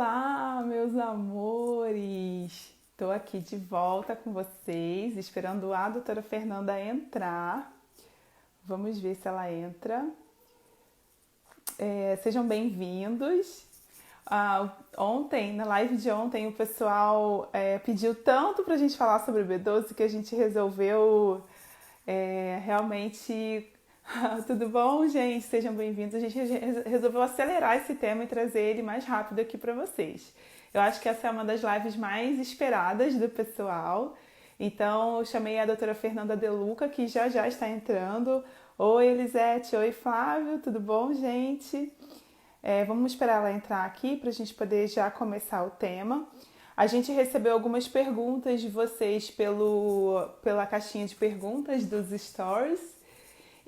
Olá, meus amores! Estou aqui de volta com vocês, esperando a doutora Fernanda entrar. Vamos ver se ela entra. Sejam bem-vindos. Ontem, na live de ontem, o pessoal pediu tanto para a gente falar sobre o B12 que a gente resolveu realmente. Tudo bom, gente? Sejam bem-vindos. A gente resolveu acelerar esse tema e trazer ele mais rápido aqui para vocês. Eu acho que essa é uma das lives mais esperadas do pessoal. Então, eu chamei a doutora Fernanda De Luca, que já está entrando. Oi, Elisete. Oi, Flávio. Tudo bom, gente? Vamos esperar ela entrar aqui para a gente poder já começar o tema. A gente recebeu algumas perguntas de vocês pela caixinha de perguntas dos stories.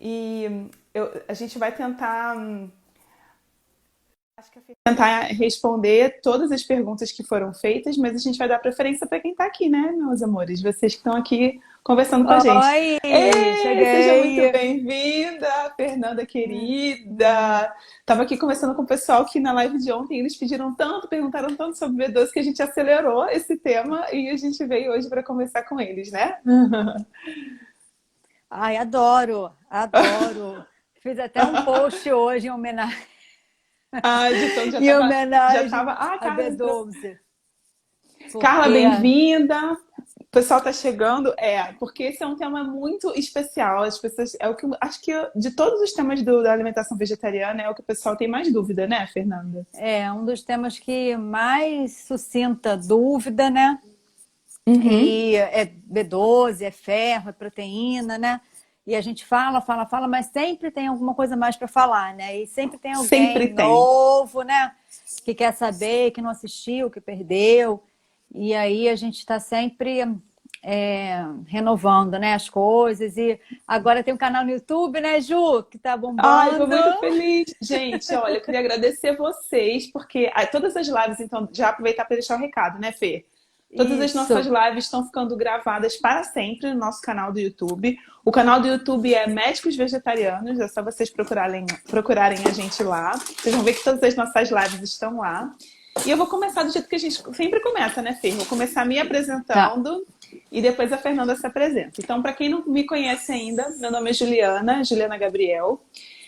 E a gente vai tentar responder todas as perguntas que foram feitas, mas a gente vai dar preferência para quem está aqui, né, meus amores? Vocês que estão aqui conversando com a gente. Oi, Ei, seja muito cheguei. bem-vinda, Fernanda querida. Estava aqui conversando com o pessoal que na live de ontem eles pediram tanto, perguntaram tanto sobre o B12 que a gente acelerou esse tema e a gente veio hoje para conversar com eles, né? Ai, adoro, adoro. Fiz até um post hoje em homenagem, Ai, de todo em já homenagem tava. Ah, a Carla, B12, Carla, porque bem-vinda. O pessoal tá chegando. Porque esse é um tema muito especial. As pessoas, é o que acho que de todos os temas da alimentação vegetariana é o que o pessoal tem mais dúvida, né, Fernanda? é um dos temas que mais suscita dúvida, né? Uhum. E é B12, é ferro, é proteína, né? E a gente fala, mas sempre tem alguma coisa mais para falar, né? E sempre tem Sempre alguém tem. novo, né? Que quer saber, que não assistiu, que perdeu. E aí a gente está sempre renovando, né, as coisas. E agora tem um canal no YouTube, né, Ju? Que tá Ai, tô bombando. muito feliz. Gente, olha, eu queria agradecer vocês, porque todas as lives, então, já aproveitar para deixar o recado, né, Fê? Todas as nossas Isso. lives estão ficando gravadas para sempre no nosso canal do YouTube. O canal do YouTube é Médicos Vegetarianos, é só vocês procurarem a gente lá. Vocês vão ver que todas as nossas lives estão lá. E eu vou começar do jeito que a gente sempre começa, né, Fê? Vou começar me Tá. apresentando e depois a Fernanda se apresenta. Então, para quem não me conhece ainda, meu nome é Juliana, Juliana Gabriel.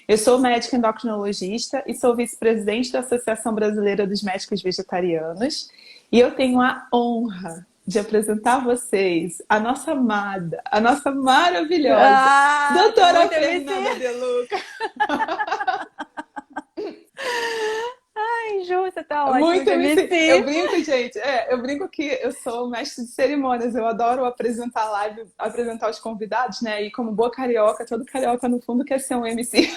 Eu sou médica endocrinologista e sou vice-presidente da Associação Brasileira dos Médicos Vegetarianos. E eu tenho a honra de apresentar a vocês a nossa amada, a nossa maravilhosa Ah, tô doutora muito MC. Fernanda De Luca. Ai, Ju, você tá ótima, Muito muito MC. Eu MC. brinco, gente. Eu brinco que eu sou mestre de cerimônias. Eu adoro apresentar live, apresentar os convidados, né? E como boa carioca, todo carioca no fundo quer ser um MC.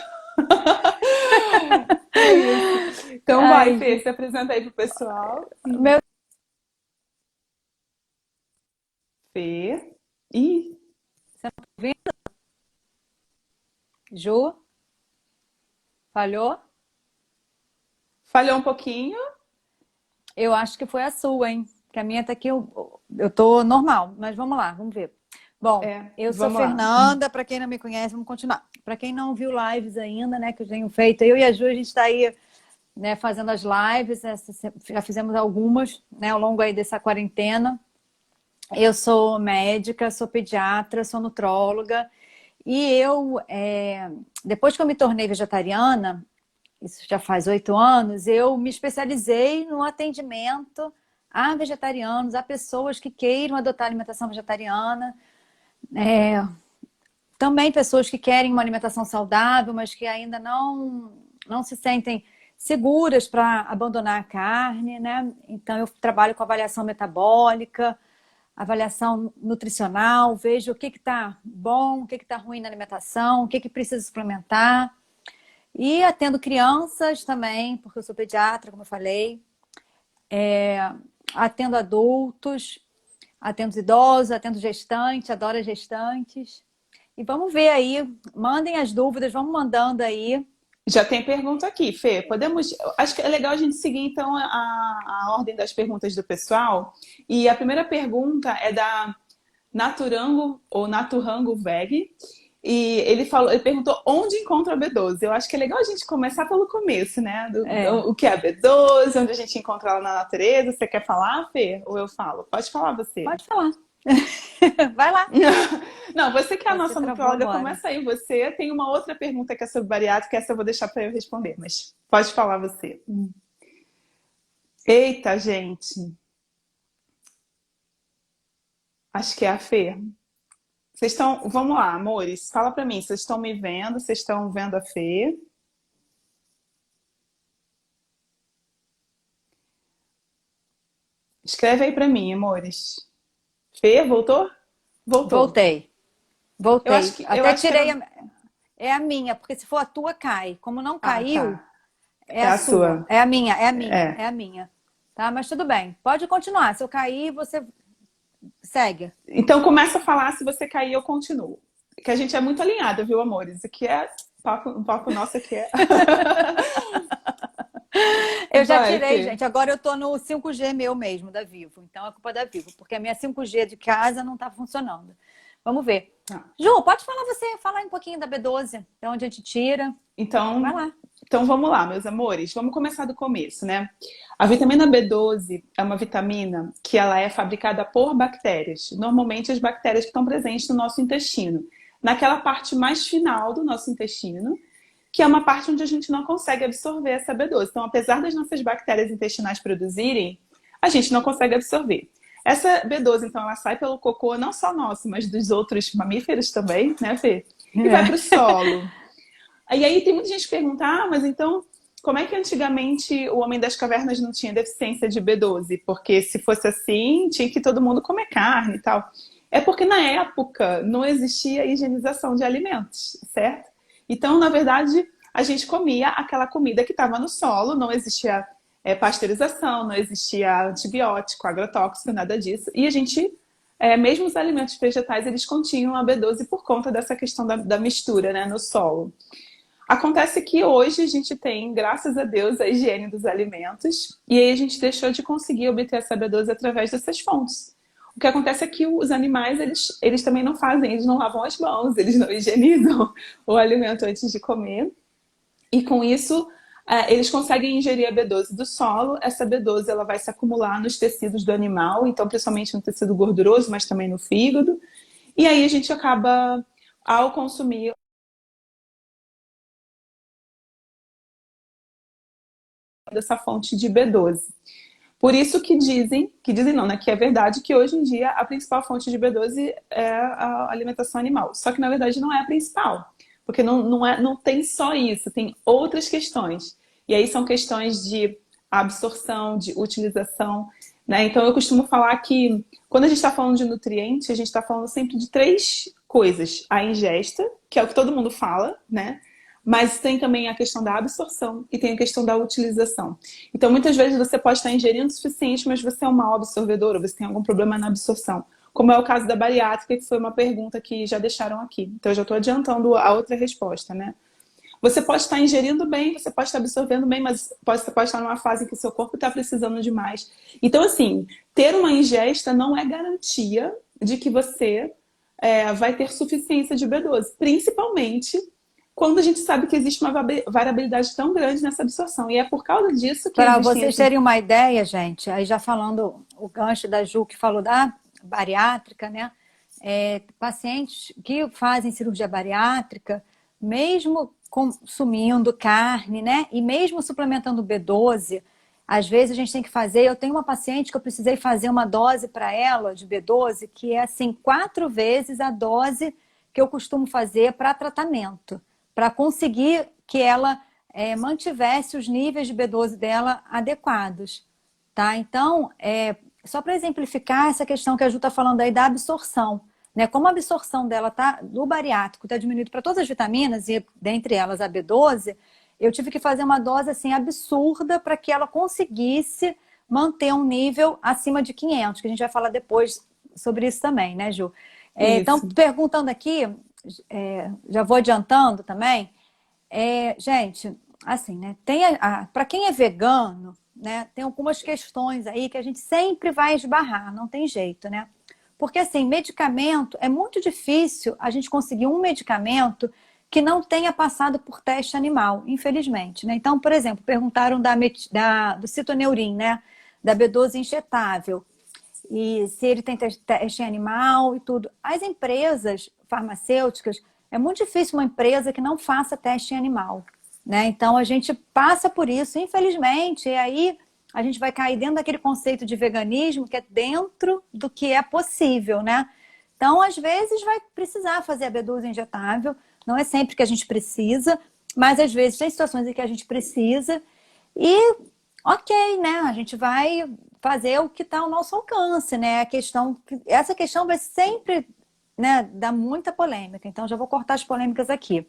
É isso. Então vai, Ai, Fê, Ju. se apresenta aí pro pessoal. Meu Fê. Ih, ouvindo? Ju, falhou? falhou um pouquinho. Eu acho que foi a sua, hein? Que a minha tá aqui, eu tô normal, mas vamos lá, vamos ver. Bom, eu sou Vamos lá. Fernanda, para quem não me conhece, vamos continuar. Para quem não viu lives ainda, né, que eu tenho feito, eu e a Ju, a gente está aí, né, fazendo as lives, já fizemos algumas, né, ao longo aí dessa quarentena. Eu sou médica, sou pediatra, sou nutróloga, e depois que eu me tornei vegetariana, isso já faz 8 anos, eu me especializei no atendimento a vegetarianos, a pessoas que queiram adotar alimentação vegetariana, também pessoas que querem uma alimentação saudável, mas que ainda não se sentem seguras para abandonar a carne, né? Então eu trabalho com avaliação metabólica, avaliação nutricional, vejo o que está bom, o que está ruim na alimentação, o que precisa suplementar. E atendo crianças também, porque eu sou pediatra, como eu falei. Atendo adultos, atendo idosos, atendo gestantes, adoro gestantes. E vamos ver aí, mandem as dúvidas, vamos mandando aí. Já tem pergunta aqui, Fê. Podemos. Acho que é legal a gente seguir, então, a ordem das perguntas do pessoal. E a primeira pergunta é da Naturango ou Naturango Veg. E ele perguntou onde encontra a B12. Eu acho que é legal a gente começar pelo começo, né? É, O que é a B12, onde a gente encontra ela na natureza. Você quer falar, Fê? Ou eu falo? Pode falar você. pode falar. Vai lá. Não, você que é a Você nossa travou nutróloga, agora. começa aí. Você tem uma outra pergunta que é sobre bariátrica, essa eu vou deixar para eu responder, mas pode falar você. Eita, gente. Acho que é a Fê. Vocês estão. Vamos lá, amores. Fala para mim. Vocês estão me vendo? Vocês estão vendo a Fê? Escreve aí para mim, amores. Fê, voltou? Voltou. Voltei. Voltei. Eu Até acho que tirei era. a... É a minha, porque se for a tua, cai. Como não Ah, caiu, tá. é É a a sua. sua. É a minha, é a minha, é É. a minha. Tá? Mas tudo bem. Pode continuar. Se eu cair, você segue. Então começa a falar, se você cair, eu continuo. Que a gente é muito alinhada, viu, amores? Aqui é um papo nosso aqui é. Eu já Vai, tirei, Fê. gente. Agora eu tô no 5G meu mesmo, da Vivo. Então é culpa da Vivo, porque a minha 5G de casa não tá funcionando. Vamos ver. Tá. Ju, pode falar você, falar um pouquinho da B12, de onde a gente tira. Vai Então, lá. então vamos lá, meus amores. Vamos começar do começo, né? A vitamina B12 é uma vitamina que ela é fabricada por bactérias. Normalmente as bactérias que estão presentes no nosso intestino. Naquela parte mais final do nosso intestino, que é uma parte onde a gente não consegue absorver essa B12. Então, apesar das nossas bactérias intestinais produzirem, a gente não consegue absorver. Essa B12, então, ela sai pelo cocô, não só nosso, mas dos outros mamíferos também, né, Fê? E vai para o É. solo. E aí tem muita gente que pergunta, mas então, como é que antigamente o homem das cavernas não tinha deficiência de B12? Porque se fosse assim, tinha que todo mundo comer carne e tal. É porque na época não existia higienização de alimentos, certo? Então, na verdade, a gente comia aquela comida que estava no solo, não existia pasteurização, não existia antibiótico, agrotóxico, nada disso. E a gente, mesmo os alimentos vegetais, eles continham a B12 por conta dessa questão da mistura, né, no solo. Acontece que hoje a gente tem, graças a Deus, a higiene dos alimentos e aí a gente deixou de conseguir obter essa B12 através dessas fontes. O que acontece é que os animais, eles também não fazem, eles não lavam as mãos, eles não higienizam o alimento antes de comer. E com isso, eles conseguem ingerir a B12 do solo. Essa B12 ela vai se acumular nos tecidos do animal, então principalmente no tecido gorduroso, mas também no fígado. E aí a gente acaba, ao consumir dessa fonte de B12. Por isso que dizem não, né? Que é verdade que hoje em dia a principal fonte de B12 é a alimentação animal. Só que na verdade não é a principal. Porque não tem só isso, tem outras questões. E aí são questões de absorção, de utilização, né? Então eu costumo falar que quando a gente está falando de nutriente, a gente está falando sempre de três coisas. A ingesta, que é o que todo mundo fala, né? Mas tem também a questão da absorção e tem a questão da utilização. Então, muitas vezes você pode estar ingerindo o suficiente, mas você é um mau absorvedor, ou você tem algum problema na absorção. Como é o caso da bariátrica, que foi uma pergunta que já deixaram aqui. Então, eu já estou adiantando a outra resposta, né? Você pode estar ingerindo bem, você pode estar absorvendo bem, mas você pode estar numa fase em que o seu corpo está precisando de mais. Então, assim, ter uma ingesta não é garantia de que você vai ter suficiência de B12, principalmente quando a gente sabe que existe uma variabilidade tão grande nessa absorção. E é por causa disso que Para existem vocês esses. terem uma ideia, gente, aí já falando o gancho da Ju, que falou da bariátrica, né? Pacientes que fazem cirurgia bariátrica, mesmo consumindo carne, né? E mesmo suplementando B12, às vezes a gente tem que fazer. Eu tenho uma paciente que eu precisei fazer uma dose para ela de B12, que é assim, 4 vezes a dose que eu costumo fazer para tratamento, para conseguir que ela mantivesse os níveis de B12 dela adequados, tá? Então, só para exemplificar essa questão que a Ju está falando aí da absorção, né? Como a absorção dela do bariátrico está diminuído para todas as vitaminas, e dentre elas a B12, eu tive que fazer uma dose assim absurda para que ela conseguisse manter um nível acima de 500, que a gente vai falar depois sobre isso também, né, Ju? Então, Isso. perguntando aqui, já vou adiantando também, gente, assim, né? Para quem é vegano, né? Tem algumas questões aí que a gente sempre vai esbarrar, não tem jeito, né? Porque, assim, medicamento, é muito difícil a gente conseguir um medicamento que não tenha passado por teste animal, infelizmente, né? Então, por exemplo, perguntaram do citoneurin, né? Da B12 injetável. E se ele tem teste em animal e tudo. As empresas farmacêuticas, é muito difícil uma empresa que não faça teste em animal, né? Então, a gente passa por isso, infelizmente, e aí a gente vai cair dentro daquele conceito de veganismo que é dentro do que é possível, né? Então, às vezes, vai precisar fazer a B12 injetável, não é sempre que a gente precisa, mas às vezes tem situações em que a gente precisa e, ok, né? A gente vai fazer o que está ao nosso alcance, né? Essa questão vai sempre, né, dar muita polêmica, então já vou cortar as polêmicas aqui,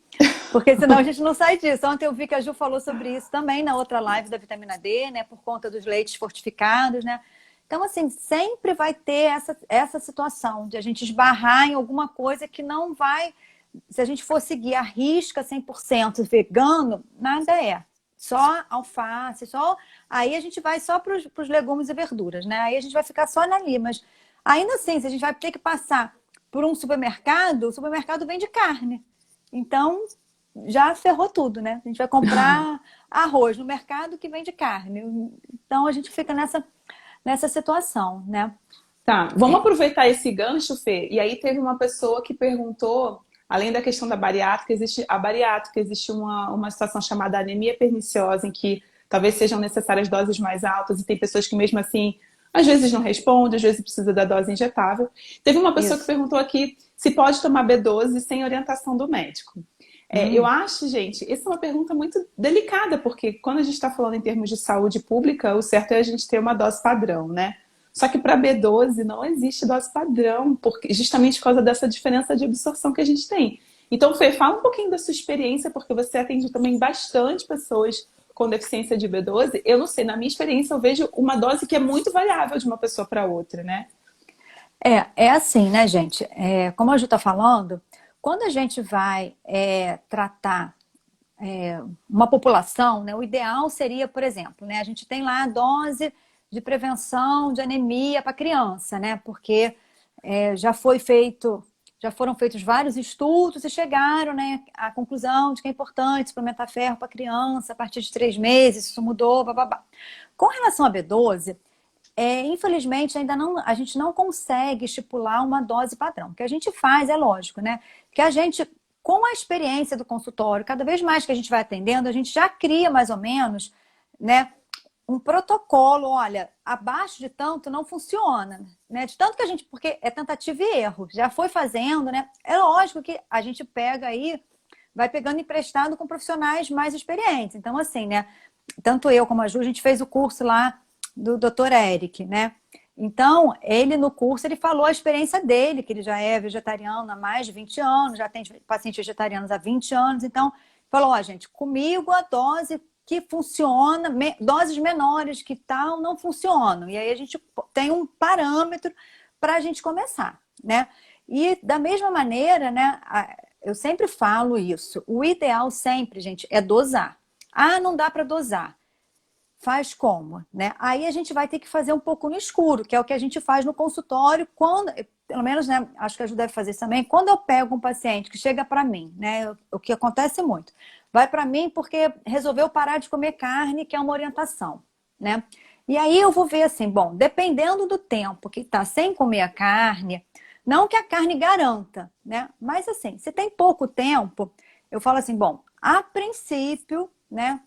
porque senão a gente não sai disso. Ontem eu vi que a Ju falou sobre isso também na outra live da vitamina D, né, por conta dos leites fortificados, né? Então, assim, sempre vai ter essa situação de a gente esbarrar em alguma coisa que não vai... Se a gente for seguir a risca 100% vegano, nada é. Só alface, só... Aí a gente vai só para os legumes e verduras, né? Aí a gente vai ficar só ali. Mas ainda assim, se a gente vai ter que passar por um supermercado, o supermercado vende carne. Então, já ferrou tudo, né? A gente vai comprar arroz no mercado que vende carne. Então, a gente fica nessa situação, né? Tá, vamos aproveitar esse gancho, Fê. E aí teve uma pessoa que perguntou, além da questão da bariátrica, existe uma situação chamada anemia perniciosa, em que talvez sejam necessárias doses mais altas, e tem pessoas que mesmo assim, às vezes não respondem, às vezes precisa da dose injetável. Teve uma pessoa que perguntou aqui se pode tomar B12 sem orientação do médico. Eu acho, gente, essa é uma pergunta muito delicada, porque quando a gente está falando em termos de saúde pública, o certo é a gente ter uma dose padrão, né? Só que para B12 não existe dose padrão, justamente por causa dessa diferença de absorção que a gente tem. Então, Fê, fala um pouquinho da sua experiência, porque você atende também bastante pessoas com deficiência de B12. Eu não sei, na minha experiência eu vejo uma dose que é muito variável de uma pessoa para outra, né? É assim, né, gente? Como a Ju está falando, quando a gente vai tratar uma população, né, o ideal seria, por exemplo, né, a gente tem lá a dose de prevenção de anemia para criança, né? Porque já foram feitos vários estudos e chegaram, né, à conclusão de que é importante suplementar ferro para criança a partir de 3 meses, isso mudou, bababá. Com relação a B12, infelizmente, a gente não consegue estipular uma dose padrão. O que a gente faz, é lógico, né? Que a gente, com a experiência do consultório, cada vez mais que a gente vai atendendo, a gente já cria mais ou menos, né, um protocolo. Olha, abaixo de tanto não funciona, né? De tanto que a gente, porque é tentativa e erro, já foi fazendo, né? É lógico que a gente pega aí, vai pegando emprestado com profissionais mais experientes. Então, assim, né? Tanto eu como a Ju, a gente fez o curso lá do Dr. Eric, né? Então, ele no curso, ele falou a experiência dele, que ele já é vegetariano há mais de 20 anos, já tem pacientes vegetarianos há 20 anos. Então, falou, ó, gente, comigo a dose que funciona, doses menores que tal, não funcionam. E aí a gente tem um parâmetro para a gente começar, né? E da mesma maneira, né, eu sempre falo isso, o ideal sempre, gente, é dosar. Ah, não dá para dosar. Faz como, né? Aí a gente vai ter que fazer um pouco no escuro, que é o que a gente faz no consultório, quando, pelo menos, né, acho que a Ju deve fazer isso também, quando eu pego um paciente que chega para mim, né, o que acontece muito, vai para mim porque resolveu parar de comer carne, que é uma orientação, né? E aí eu vou ver assim, bom, dependendo do tempo que tá sem comer a carne, não que a carne garanta, né? Mas assim, se tem pouco tempo, eu falo assim, bom, a princípio, né,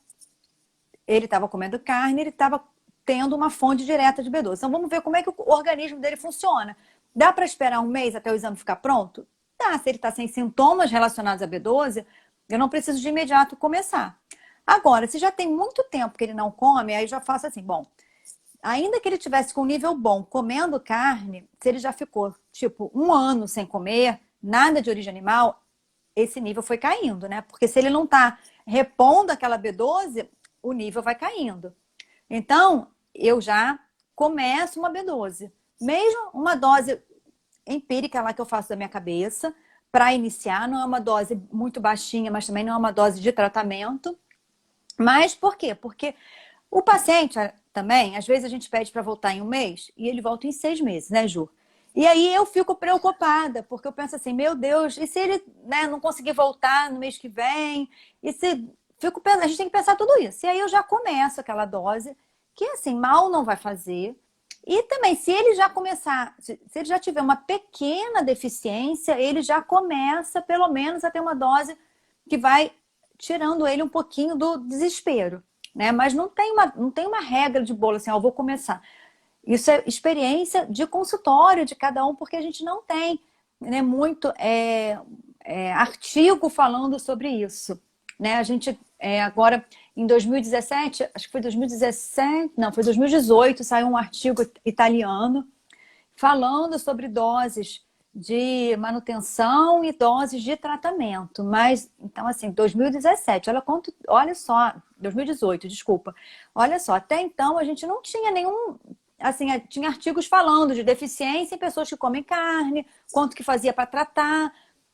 ele estava comendo carne, ele estava tendo uma fonte direta de B12. Então vamos ver como é que o organismo dele funciona. Dá para esperar um mês até o exame ficar pronto? Dá. Se ele está sem sintomas relacionados a B12, eu não preciso de imediato começar. Agora, se já tem muito tempo que ele não come, aí já faço assim, bom, ainda que ele tivesse com um nível bom comendo carne, se ele já ficou tipo 1 ano sem comer, nada de origem animal, esse nível foi caindo, né? Porque se ele não está repondo aquela B12, o nível vai caindo. Então, eu já começo uma B12. Mesmo uma dose empírica lá que eu faço da minha cabeça, para iniciar, não é uma dose muito baixinha, mas também não é uma dose de tratamento. Mas por quê? Porque o paciente também, às vezes a gente pede para voltar em 1 mês e ele volta em 6 meses, né, Ju? E aí eu fico preocupada, porque eu penso assim, meu Deus, e se ele, né, não conseguir voltar no mês que vem? E se a gente tem que pensar tudo isso. E aí eu já começo aquela dose, que assim, mal não vai fazer. E também, se ele já começar, se ele já tiver uma pequena deficiência, ele já começa, pelo menos, a ter uma dose que vai tirando ele um pouquinho do desespero, né? Mas não tem uma regra de bolo assim, ó, eu vou começar. Isso é experiência de consultório de cada um, porque a gente não tem, né, muito artigo falando sobre isso. Né? A gente, agora, em 2017, acho que foi 2017, não, foi 2018, saiu um artigo italiano falando sobre doses de manutenção e doses de tratamento. Mas, então, assim, 2017, olha só, 2018, desculpa. Olha só, até então a gente não tinha nenhum, assim, tinha artigos falando de deficiência em pessoas que comem carne, quanto que fazia para tratar,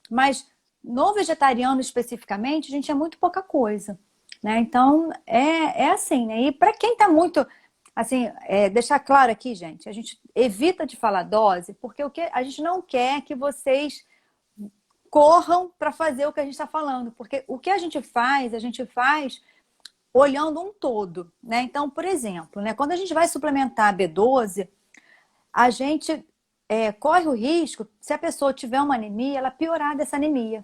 mas no vegetariano especificamente, a gente é muito pouca coisa, né? Então, é assim, né? E para quem está muito, assim, deixar claro aqui, gente, a gente evita de falar dose, porque a gente não quer que vocês corram para fazer o que a gente está falando, porque o que a gente faz olhando um todo, né? Então, por exemplo, né, quando a gente vai suplementar B12, a gente corre o risco, se a pessoa tiver uma anemia, ela piorar dessa anemia.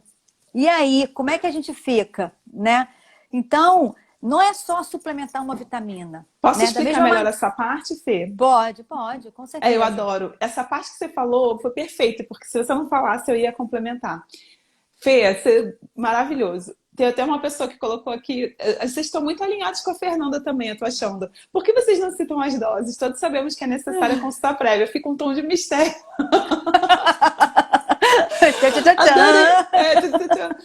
E aí, como é que a gente fica, né? Então, não é só suplementar uma vitamina. Posso né? explicar melhor essa parte, Fê? Pode, com certeza. Eu adoro. Essa parte que você falou foi perfeita, porque se você não falasse, eu ia complementar. Fê, maravilhoso. Tem até uma pessoa que colocou aqui. Vocês estão muito alinhados com a Fernanda também, eu tô achando. Por que vocês não citam as doses? Todos sabemos que é necessária consulta prévia. Fica um tom de mistério. Adorei.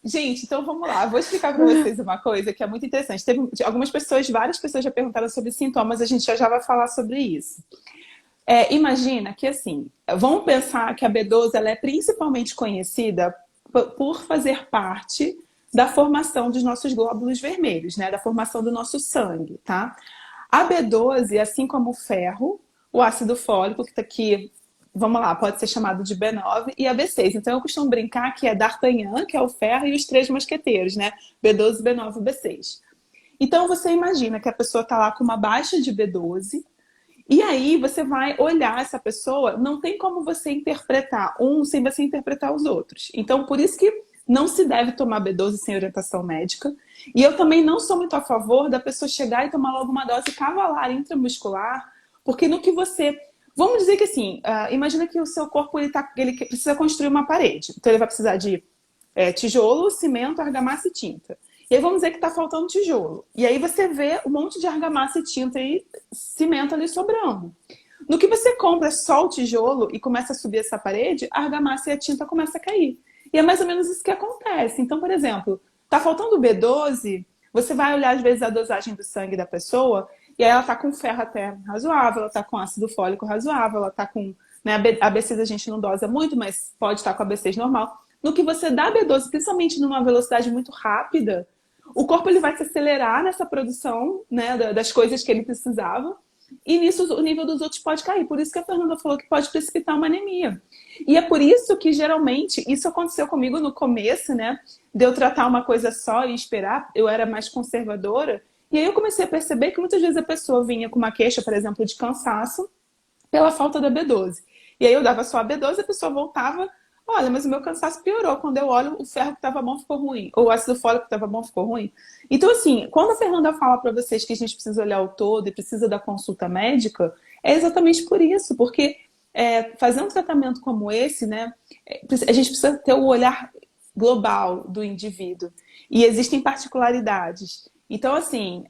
Gente, então vamos lá. Vou explicar para vocês uma coisa que é muito interessante. Teve várias pessoas já perguntaram sobre sintomas, a gente já vai falar sobre isso. Imagina que assim, vamos pensar que a B12 ela é principalmente conhecida por fazer parte da formação dos nossos glóbulos vermelhos, né? Da formação do nosso sangue, tá? A B12, assim como o ferro, o ácido fólico, que está aqui, vamos lá, pode ser chamado de B9, e a B6. Então eu costumo brincar que é D'Artagnan, que é o ferro, e os três mosqueteiros, né? B12, B9 e B6. Então você imagina que a pessoa está lá com uma baixa de B12, e aí você vai olhar essa pessoa, não tem como você interpretar um sem você interpretar os outros. Então, por isso que não se deve tomar B12 sem orientação médica. E eu também não sou muito a favor da pessoa chegar e tomar logo uma dose cavalar intramuscular, porque no que você... Vamos dizer que assim, imagina que o seu corpo ele precisa construir uma parede. Então ele vai precisar de tijolo, cimento, argamassa e tinta. E aí vamos dizer que está faltando tijolo. E aí você vê um monte de argamassa e tinta e cimento ali sobrando. No que você compra só o tijolo e começa a subir essa parede, a argamassa e a tinta começam a cair. E é mais ou menos isso que acontece. Então, por exemplo, está faltando B12, você vai olhar às vezes a dosagem do sangue da pessoa e aí ela está com ferro até razoável, ela está com ácido fólico razoável, ela está com... Né, a B6 a gente não dosa muito, mas pode estar com a B6 normal. No que você dá B12, principalmente numa velocidade muito rápida, o corpo ele vai se acelerar nessa produção, né, das coisas que ele precisava, e nisso o nível dos outros pode cair. Por isso que a Fernanda falou que pode precipitar uma anemia. E é por isso que geralmente, isso aconteceu comigo no começo, né, de eu tratar uma coisa só e esperar, eu era mais conservadora, e aí eu comecei a perceber que muitas vezes a pessoa vinha com uma queixa, por exemplo, de cansaço, pela falta da B12. E aí eu dava só a B12 e a pessoa voltava: olha, mas o meu cansaço piorou. Quando eu olho, o ferro que estava bom ficou ruim. Ou o ácido fólico que estava bom ficou ruim. Então, assim, quando a Fernanda fala para vocês que a gente precisa olhar o todo e precisa da consulta médica, é exatamente por isso. Porque fazer um tratamento como esse, né, a gente precisa ter o olhar global do indivíduo. E existem particularidades. Então, assim,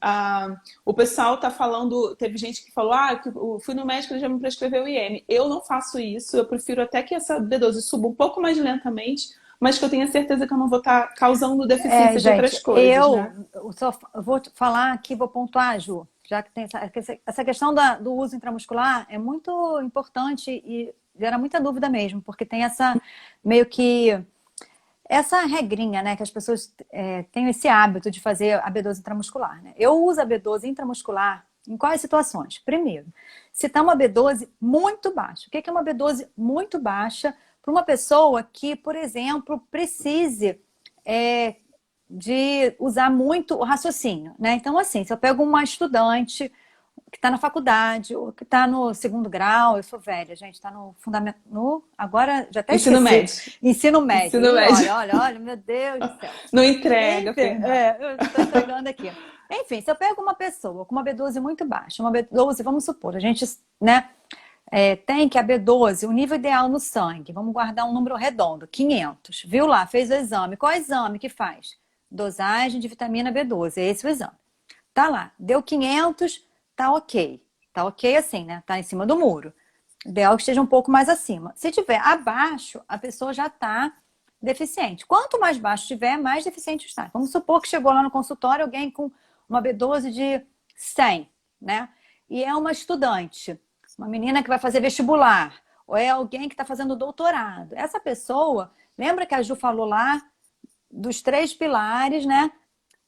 o pessoal tá falando, teve gente que falou, que eu fui no médico e já me prescreveu IM. Eu não faço isso, eu prefiro até que essa B12 suba um pouco mais lentamente, mas que eu tenha certeza que eu não vou estar causando deficiência de outras coisas, né? Eu vou falar aqui, vou pontuar, Ju, já que tem essa questão do uso intramuscular é muito importante e gera muita dúvida mesmo, porque tem essa meio que... essa regrinha, né, que as pessoas têm esse hábito de fazer a B12 intramuscular, né? Eu uso a B12 intramuscular Em quais situações? Primeiro, se está uma B12 muito baixa. O que é uma B12 muito baixa para uma pessoa que, por exemplo, precise de usar muito o raciocínio, né? Então, assim, se eu pego uma estudante que está na faculdade, ou que está no segundo grau, eu sou velha, gente, está no fundamento, agora já até Ensino esqueci. médio. Ensino médio. Ensino médio. Olha, meu Deus do céu. Não entrega, Enfim, Fernanda. eu estou entregando aqui. Enfim, se eu pego uma pessoa com uma B12 muito baixa, uma B12, vamos supor, a gente, né, tem que a B12, o nível ideal no sangue, vamos guardar um número redondo, 500. Viu lá, fez o exame. Qual é o exame que faz? Dosagem de vitamina B12, é esse o exame. Tá lá, deu 500, tá ok. Tá ok assim, né? Tá em cima do muro. Ideal que esteja um pouco mais acima. Se tiver abaixo, a pessoa já tá deficiente. Quanto mais baixo tiver, mais deficiente está. Vamos supor que chegou lá no consultório alguém com uma B12 de 100, né? E é uma estudante, uma menina que vai fazer vestibular, ou é alguém que está fazendo doutorado. Essa pessoa, lembra que a Ju falou lá dos 3 pilares, né?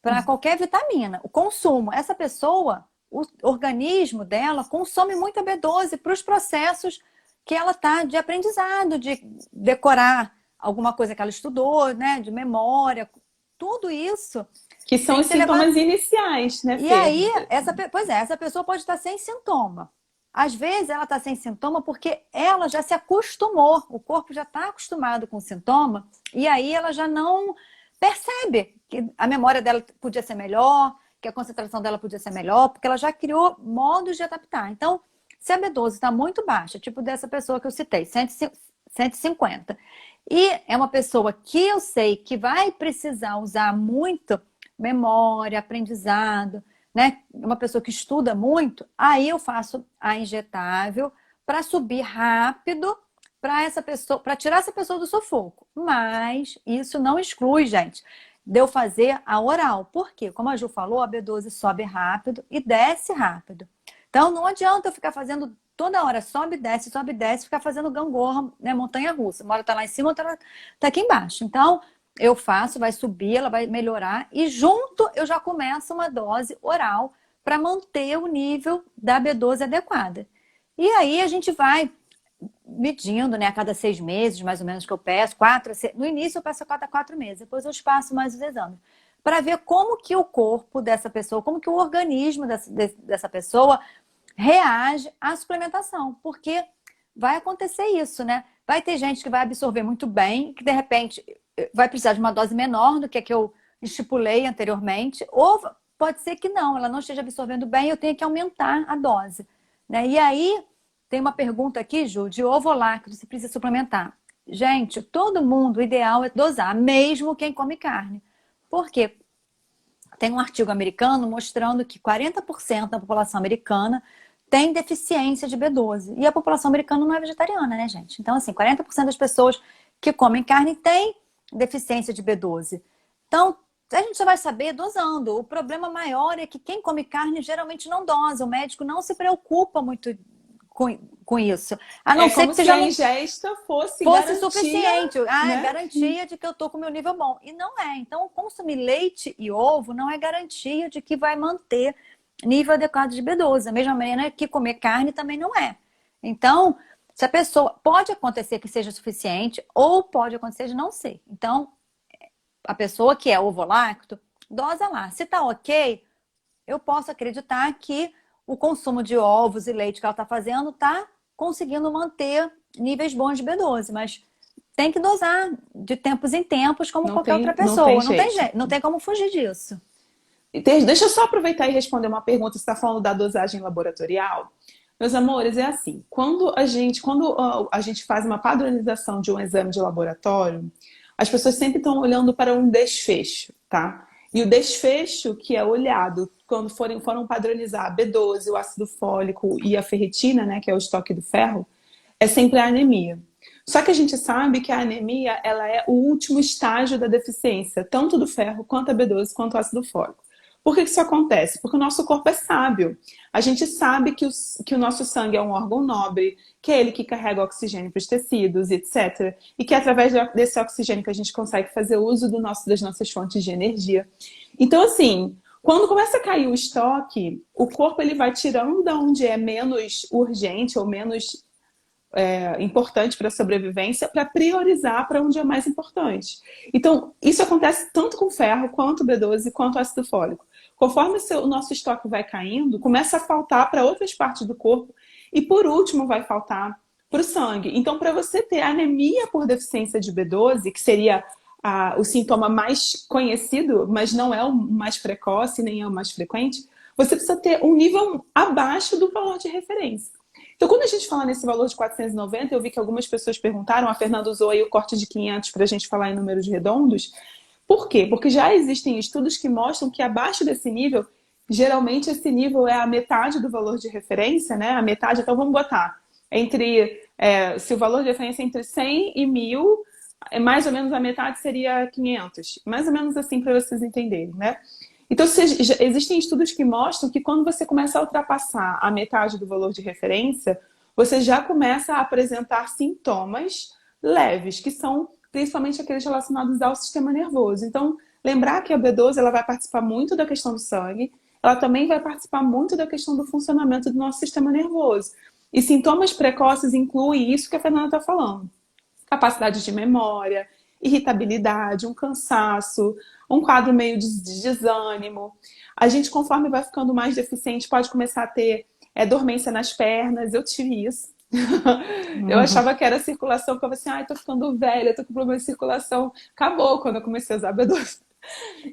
Para qualquer vitamina, o consumo. Essa pessoa, o organismo dela consome muita B12 para os processos que ela está de aprendizado, de decorar alguma coisa que ela estudou, né? De memória, tudo isso. Que são os sintomas iniciais, né, E Fer? aí, essa pessoa pode estar sem sintoma. Às vezes ela está sem sintoma porque ela já se acostumou, o corpo já está acostumado com o sintoma, e aí ela já não percebe que a memória dela podia ser melhor, que a concentração dela podia ser melhor, porque ela já criou modos de adaptar. Então, se a B12 está muito baixa, tipo dessa pessoa que eu citei, 150, e é uma pessoa que eu sei que vai precisar usar muito memória, aprendizado, né? Uma pessoa que estuda muito, aí eu faço a injetável para subir rápido para essa pessoa, para tirar essa pessoa do sufoco. Mas isso não exclui, gente, de eu fazer a oral. Por quê? Como a Ju falou, a B12 sobe rápido e desce rápido. Então não adianta eu ficar fazendo toda hora sobe, desce, ficar fazendo gangorra, né, montanha-russa. Uma hora tá lá em cima, outra hora tá aqui embaixo. Então eu faço, vai subir, ela vai melhorar e junto eu já começo uma dose oral para manter o nível da B12 adequada. E aí a gente vai medindo, né, a cada 6 meses, mais ou menos, que eu peço, 4, no início eu peço a cada 4 meses, depois eu espaço mais os exames, para ver como que o corpo dessa pessoa, como que o organismo dessa pessoa reage à suplementação, porque vai acontecer isso, né? Vai ter gente que vai absorver muito bem, que de repente vai precisar de uma dose menor do que a que eu estipulei anteriormente, ou pode ser que não, ela não esteja absorvendo bem, eu tenho que aumentar a dose, né? E aí tem uma pergunta aqui, Ju, de ovo lácteo, se precisa suplementar. Gente, todo mundo, o ideal é dosar, mesmo quem come carne. Por quê? Tem um artigo americano mostrando que 40% da população americana tem deficiência de B12. E a população americana não é vegetariana, né, gente? Então, assim, 40% das pessoas que comem carne têm deficiência de B12. Então, a gente só vai saber dosando. O problema maior é que quem come carne geralmente não dosa. O médico não se preocupa muito com isso. A não ser que seja a ingesta fosse suficiente. Né? É garantia de que eu tô com o meu nível bom. E não é. Então, consumir leite e ovo não é garantia de que vai manter nível adequado de B12. Da mesma maneira que comer carne também não é. Então, se a pessoa... Pode acontecer que seja suficiente ou pode acontecer de não ser. Então, a pessoa que é ovo-lacto, dosa lá. Se tá ok, eu posso acreditar que o consumo de ovos e leite que ela está fazendo está conseguindo manter níveis bons de B12, mas tem que dosar de tempos em tempos, como qualquer outra pessoa. Não tem como fugir disso. Deixa eu só aproveitar e responder uma pergunta. Você está falando da dosagem laboratorial? Meus amores, é assim, quando a gente faz uma padronização de um exame de laboratório, as pessoas sempre estão olhando para um desfecho, tá? E o desfecho que é olhado quando foram padronizar a B12, o ácido fólico e a ferritina, né, que é o estoque do ferro, é sempre a anemia. Só que a gente sabe que a anemia ela é o último estágio da deficiência, tanto do ferro, quanto a B12, quanto o ácido fólico. Por que isso acontece? Porque o nosso corpo é sábio. A gente sabe que o nosso sangue é um órgão nobre, que é ele que carrega o oxigênio para os tecidos, etc. E que é através desse oxigênio que a gente consegue fazer uso das nossas fontes de energia. Então, assim, Quando começa a cair o estoque, o corpo ele vai tirando da onde é menos urgente ou menos importante para a sobrevivência para priorizar para onde é mais importante. Então, isso acontece tanto com ferro, quanto B12, quanto ácido fólico. Conforme o nosso estoque vai caindo, começa a faltar para outras partes do corpo e, por último, vai faltar para o sangue. Então, para você ter anemia por deficiência de B12, que seria o sintoma mais conhecido, mas não é o mais precoce, nem é o mais frequente, você precisa ter um nível abaixo do valor de referência. Então, quando a gente fala nesse valor de 490, eu vi que algumas pessoas perguntaram, a Fernanda usou aí o corte de 500 para a gente falar em números redondos. Por quê? Porque já existem estudos que mostram que abaixo desse nível, geralmente esse nível é a metade do valor de referência, né? A metade, então vamos botar, se o valor de referência é entre 100 e 1000, mais ou menos a metade seria 500. Mais ou menos assim para vocês entenderem, né? Então, existem estudos que mostram que quando você começa a ultrapassar a metade do valor de referência, você já começa a apresentar sintomas leves, que são principalmente aqueles relacionados ao sistema nervoso. Então, lembrar que a B12 ela vai participar muito da questão do sangue, ela também vai participar muito da questão do funcionamento do nosso sistema nervoso. E sintomas precoces incluem isso que a Fernanda está falando. Capacidade de memória, irritabilidade, um cansaço, um quadro meio de desânimo. A gente, conforme vai ficando mais deficiente, pode começar a ter dormência nas pernas. Eu tive isso. Eu achava que era circulação, porque eu falei assim, tô ficando velha, tô com problema de circulação. Acabou quando eu comecei a usar B12.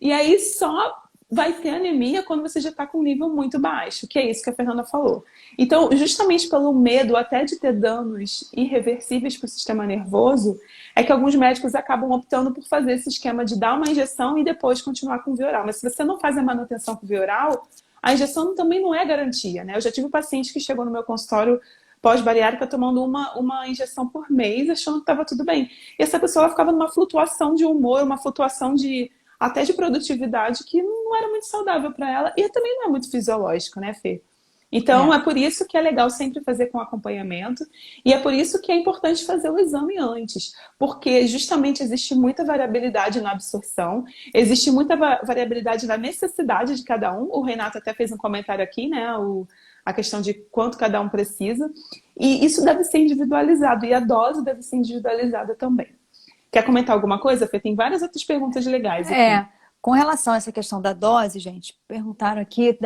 E aí só vai ter anemia quando você já está com um nível muito baixo, que é isso que a Fernanda falou. Então, justamente pelo medo até de ter danos irreversíveis para o sistema nervoso, é que alguns médicos acabam optando por fazer esse esquema de dar uma injeção e depois continuar com o via oral. Mas se você não faz a manutenção com o via oral, a injeção também não é garantia, né? Eu já tive um paciente que chegou no meu consultório pós-bariátrica tomando uma injeção por mês, achando que estava tudo bem. E essa pessoa ela ficava numa flutuação de humor, uma flutuação até de produtividade que não era muito saudável para ela e também não é muito fisiológico, né, Fê? Então, é por isso que é legal sempre fazer com acompanhamento e é por isso que é importante fazer o exame antes, porque justamente existe muita variabilidade na absorção, existe muita variabilidade na necessidade de cada um. O Renato até fez um comentário aqui, né, a questão de quanto cada um precisa, e isso deve ser individualizado e a dose deve ser individualizada também. Quer comentar alguma coisa, Fê? Tem várias outras perguntas legais aqui. Com relação a essa questão da dose, gente, perguntaram aqui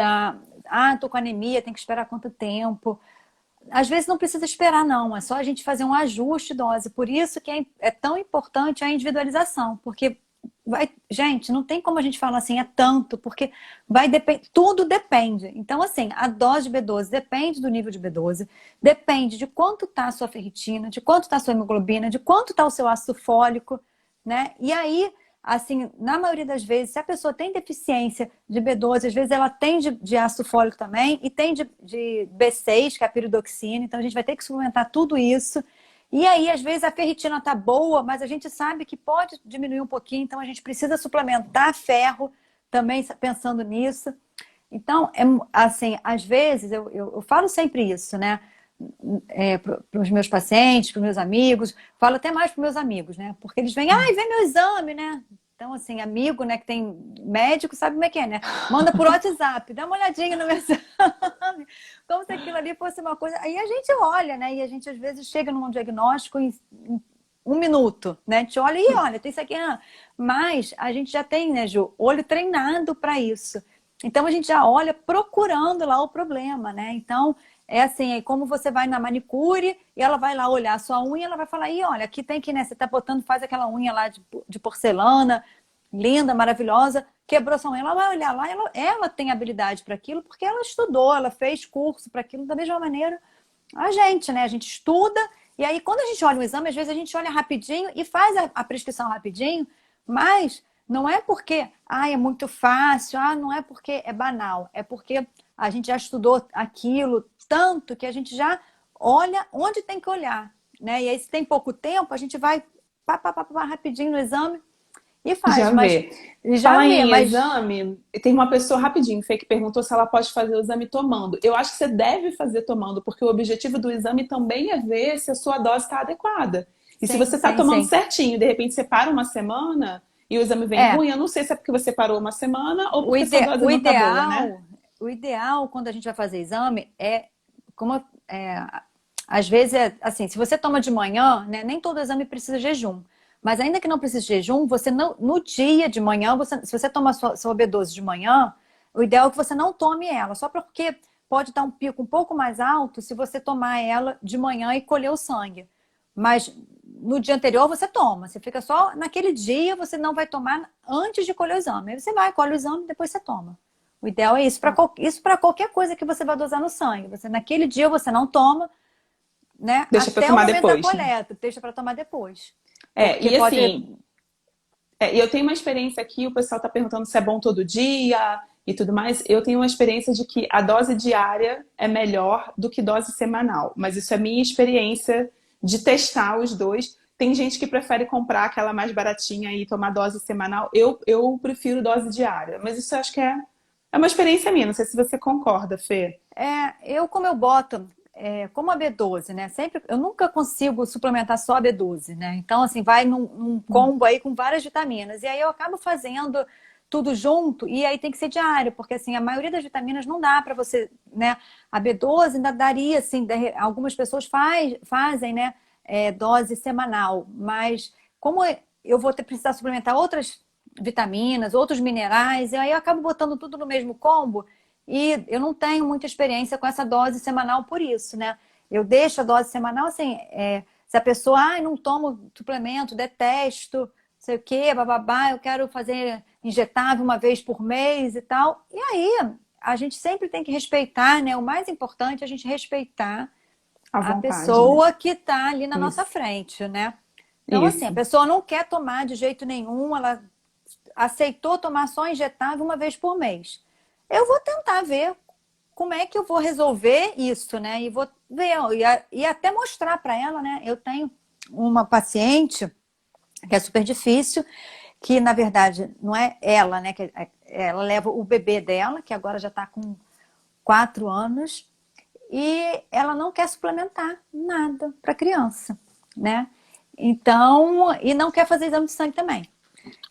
tô com anemia, tem que esperar quanto tempo? Às vezes não precisa esperar, não. É só a gente fazer um ajuste de dose. Por isso que é tão importante a individualização. Porque, gente, não tem como a gente falar assim, é tanto, porque tudo depende. Então, assim, a dose de B12 depende do nível de B12, depende de quanto está a sua ferritina, de quanto está a sua hemoglobina, de quanto está o seu ácido fólico, né? E aí, assim, na maioria das vezes, se a pessoa tem deficiência de B12, às vezes ela tem de ácido fólico também e tem de B6, que é a piridoxina, então a gente vai ter que suplementar tudo isso. E aí, às vezes, a ferritina tá boa, mas a gente sabe que pode diminuir um pouquinho, então a gente precisa suplementar ferro também, pensando nisso. Então, assim, às vezes, eu falo sempre isso, né? Para os meus pacientes, para os meus amigos, falo até mais para os meus amigos, né? Porque eles vêm, vem meu exame, né? Então, assim, amigo, né, que tem médico, sabe como é que é, né? Manda por WhatsApp, dá uma olhadinha no meu exame, como se aquilo ali fosse uma coisa. Aí a gente olha, né? E a gente, às vezes, chega num diagnóstico em 1 minuto, né? A gente olha e olha, tem isso aqui. Mas a gente já tem, né, Ju, olho treinado para isso. Então, a gente já olha procurando lá o problema, né? Então, é assim, aí como você vai na manicure e ela vai lá olhar a sua unha, ela vai falar, olha, aqui tem que, né, você tá botando, faz aquela unha lá de porcelana, linda, maravilhosa, quebrou sua unha, ela vai olhar lá, ela tem habilidade para aquilo, porque ela estudou, ela fez curso para aquilo, da mesma maneira a gente, né, a gente estuda, e aí quando a gente olha o exame, às vezes a gente olha rapidinho e faz a prescrição rapidinho, mas não é porque, é muito fácil, não é porque é banal, é porque a gente já estudou aquilo tanto que a gente já olha onde tem que olhar, né? E aí, se tem pouco tempo, a gente vai rapidinho no exame e faz. Já vê. Exame, tem uma pessoa rapidinho, Fê, que perguntou se ela pode fazer o exame tomando. Eu acho que você deve fazer tomando, porque o objetivo do exame também é ver se a sua dose está adequada. E se você está tomando certinho, de repente você para uma semana, e o exame vem É, ruim, eu não sei se é porque você parou uma semana ou o, porque sua dose o não tá boa, né? ideal, o ideal quando a gente vai fazer exame é como às vezes é assim, se você toma de manhã, né, nem todo exame precisa de jejum. Mas ainda que não precise de jejum, você não, no dia de manhã, se você toma sua B12 de manhã, o ideal é que você não tome ela, só porque pode dar um pico um pouco mais alto se você tomar ela de manhã e colher o sangue. Mas no dia anterior você toma, você fica só naquele dia, você não vai tomar antes de colher o exame. Aí você vai, colhe o exame, depois você toma. O ideal é isso para qualquer coisa que você vai dosar no sangue. Você naquele dia você não toma, né? Deixa pra eu Até o tomar momento da depois. coleta, deixa para tomar depois. Porque E pode. assim, e eu tenho uma experiência aqui, o pessoal tá perguntando se é bom todo dia e tudo mais. Eu tenho uma experiência de que a dose diária é melhor do que dose semanal. Mas isso é minha experiência de testar os dois. Tem gente que prefere comprar aquela mais baratinha e tomar dose semanal. Eu prefiro dose diária. Mas isso eu acho que é uma experiência minha. Não sei se você concorda, Fê. Como eu boto, como a B12, né? Sempre, eu nunca consigo suplementar só a B12, né? Então, assim, vai num combo aí com várias vitaminas. E aí eu acabo fazendo tudo junto e aí tem que ser diário, porque assim, a maioria das vitaminas não dá para você, né? A B12 ainda daria, assim, algumas pessoas fazem, né? Dose semanal, mas como eu vou precisar suplementar outras vitaminas, outros minerais, e aí eu acabo botando tudo no mesmo combo. E eu não tenho muita experiência com essa dose semanal por isso, né? Eu deixo a dose semanal assim, se a pessoa, não tomo suplemento, detesto, não sei o quê, bababá, eu quero fazer injetável uma vez por mês e tal. E aí, a gente sempre tem que respeitar, né? O mais importante é a gente respeitar À a vontade, né? pessoa que está ali na nossa Isso. frente, né? Então, assim, a Isso. pessoa não quer tomar de jeito nenhum, ela aceitou tomar só injetável uma vez por mês. Eu vou tentar ver como é que eu vou resolver isso, né? E vou ver, e até mostrar para ela, né? Eu tenho uma paciente que é super difícil, que na verdade não é ela, né? Que ela leva o bebê dela, que agora já está com 4 anos, e ela não quer suplementar nada para criança, né? Então, e não quer fazer exame de sangue também.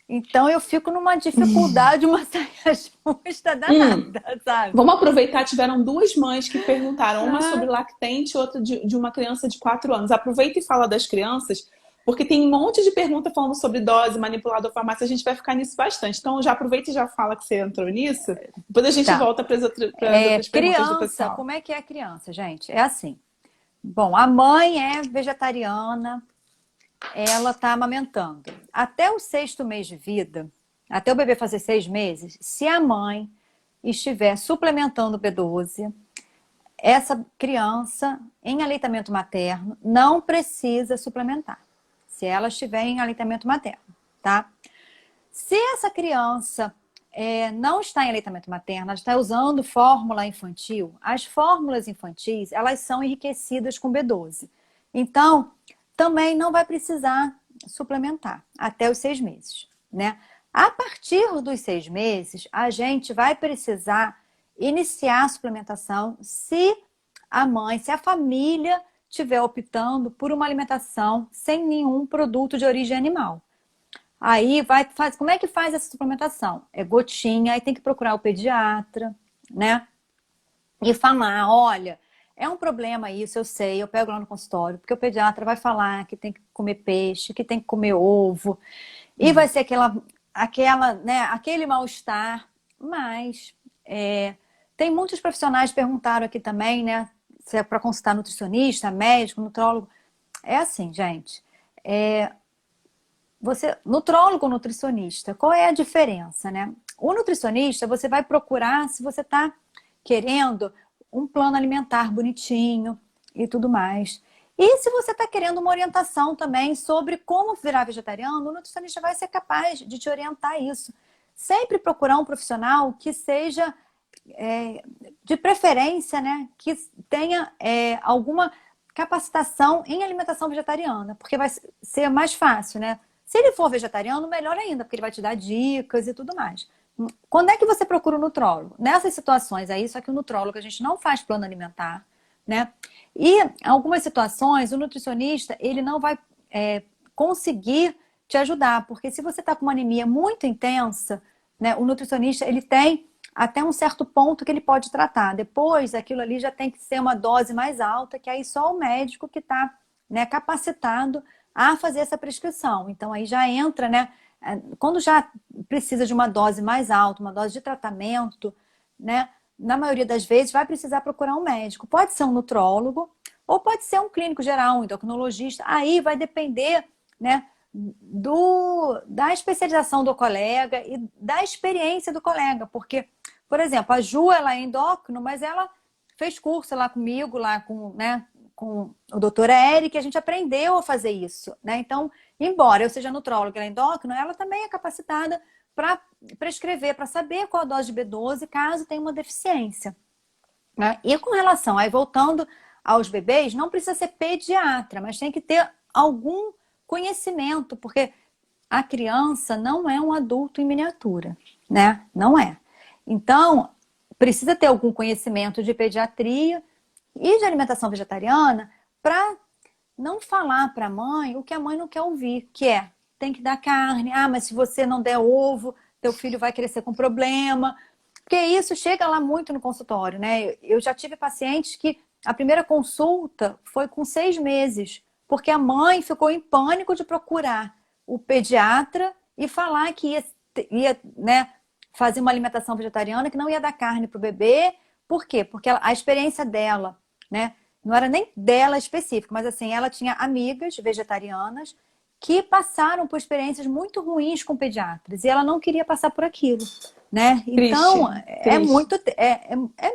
Então eu fico numa dificuldade, uma saia justa Hum. danada, sabe? Vamos aproveitar, tiveram duas mães que perguntaram, uma sobre lactente e outra de uma criança de 4 anos. Aproveita e fala das crianças, porque tem um monte de pergunta falando sobre dose, manipulador, farmácia, a gente vai ficar nisso bastante. Então já aproveita e já fala que você entrou nisso, depois a gente Tá. volta para as outras perguntas do Criança, pessoal. como é que é a criança, gente? É assim. Bom, a mãe é vegetariana, ela está amamentando. Até o 6º mês de vida, até o bebê fazer 6 meses, se a mãe estiver suplementando B12, essa criança em aleitamento materno não precisa suplementar. Se ela estiver em aleitamento materno, tá? Se essa criança não está em aleitamento materno, ela está usando fórmula infantil, as fórmulas infantis, elas são enriquecidas com B12. Então, também não vai precisar suplementar até os 6 meses, né? A partir dos 6 meses, a gente vai precisar iniciar a suplementação se a família estiver optando por uma alimentação sem nenhum produto de origem animal. Aí como é que faz essa suplementação? É gotinha, aí tem que procurar o pediatra, né? E falar, olha, é um problema isso, eu sei, eu pego lá no consultório, porque o pediatra vai falar que tem que comer peixe, que tem que comer ovo, e vai ser né, aquele mal-estar, mas tem muitos profissionais que perguntaram aqui também, né? Se é para consultar nutricionista, médico, nutrólogo. É assim, gente. Nutrólogo ou nutricionista, qual é a diferença, né? O nutricionista, você vai procurar se você está querendo um plano alimentar bonitinho e tudo mais. E se você está querendo uma orientação também sobre como virar vegetariano, o nutricionista vai ser capaz de te orientar isso. Sempre procurar um profissional que seja, de preferência, né? Que tenha alguma capacitação em alimentação vegetariana, porque vai ser mais fácil, né? Se ele for vegetariano, melhor ainda, porque ele vai te dar dicas e tudo mais. Quando é que você procura o nutrólogo? Nessas situações aí, só que o nutrólogo a gente não faz plano alimentar, né? E em algumas situações, o nutricionista, ele não vai conseguir te ajudar, porque se você está com uma anemia muito intensa, né, o nutricionista ele tem até um certo ponto que ele pode tratar. Depois, aquilo ali já tem que ser uma dose mais alta, que aí só o médico que está, né, capacitado a fazer essa prescrição. Então, aí já entra, né? Quando já precisa de uma dose mais alta, uma dose de tratamento, né? Na maioria das vezes vai precisar procurar um médico. Pode ser um nutrólogo ou pode ser um clínico geral, um endocrinologista. Aí vai depender, né, da especialização do colega e da experiência do colega. Porque, por exemplo, a Ju, ela é endócrino, mas ela fez curso lá comigo, lá com, né, com o doutor Eric, a gente aprendeu a fazer isso, né? Então, embora eu seja nutróloga e endócrina, ela também é capacitada para prescrever, para saber qual a dose de B12 caso tenha uma deficiência, né? E com relação, aí voltando aos bebês, não precisa ser pediatra, mas tem que ter algum conhecimento, porque a criança não é um adulto em miniatura, né? Não é. Então, precisa ter algum conhecimento de pediatria e de alimentação vegetariana para não falar para a mãe o que a mãe não quer ouvir, que é, tem que dar carne, mas se você não der ovo, teu filho vai crescer com problema. Porque isso chega lá muito no consultório, né? Eu já tive pacientes que a primeira consulta foi com 6 meses, porque a mãe ficou em pânico de procurar o pediatra e falar que ia, né, fazer uma alimentação vegetariana, que não ia dar carne para o bebê. Por quê? Porque a experiência dela, né, não era nem dela específica, mas assim, ela tinha amigas vegetarianas que passaram por experiências muito ruins com pediatras e ela não queria passar por aquilo, né? Então, é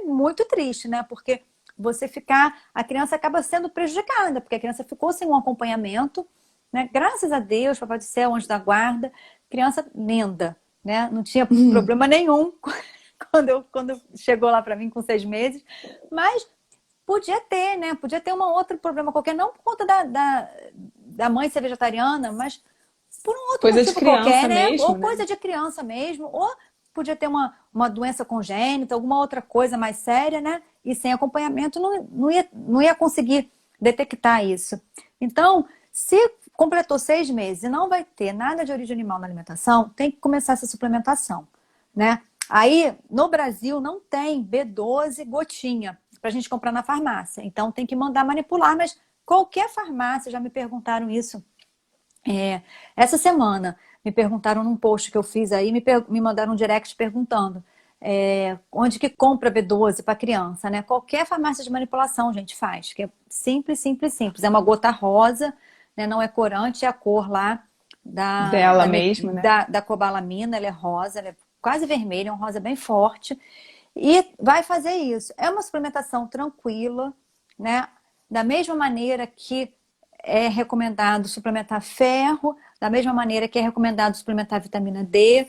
muito triste, né? Porque a criança acaba sendo prejudicada, porque a criança ficou sem um acompanhamento, né? Graças a Deus, Papai do Céu, anjo da guarda, criança linda, né? Não tinha problema nenhum quando chegou lá para mim com 6 meses, mas podia ter, né? Podia ter um outro problema qualquer, não por conta da mãe ser vegetariana, mas por um outro coisa motivo qualquer, né? mesmo, Ou né? coisa de criança mesmo, ou podia ter uma doença congênita, alguma outra coisa mais séria, né? E sem acompanhamento não ia conseguir detectar isso. Então, se completou 6 meses e não vai ter nada de origem animal na alimentação, tem que começar essa suplementação, né? Aí, no Brasil, não tem B12 gotinha para a gente comprar na farmácia. Então, tem que mandar manipular, mas qualquer farmácia, já me perguntaram isso. Essa semana, me perguntaram num post que eu fiz aí, me mandaram um direct perguntando onde que compra B12 para criança, né? Qualquer farmácia de manipulação a gente faz, que é simples, simples, simples. É uma gota rosa, né? Não é corante, é a cor lá Dela mesmo, né? da cobalamina, ela é rosa, ela é quase vermelha, é um rosa bem forte. E vai fazer isso. É uma suplementação tranquila, né? Da mesma maneira que é recomendado suplementar ferro, da mesma maneira que é recomendado suplementar vitamina D,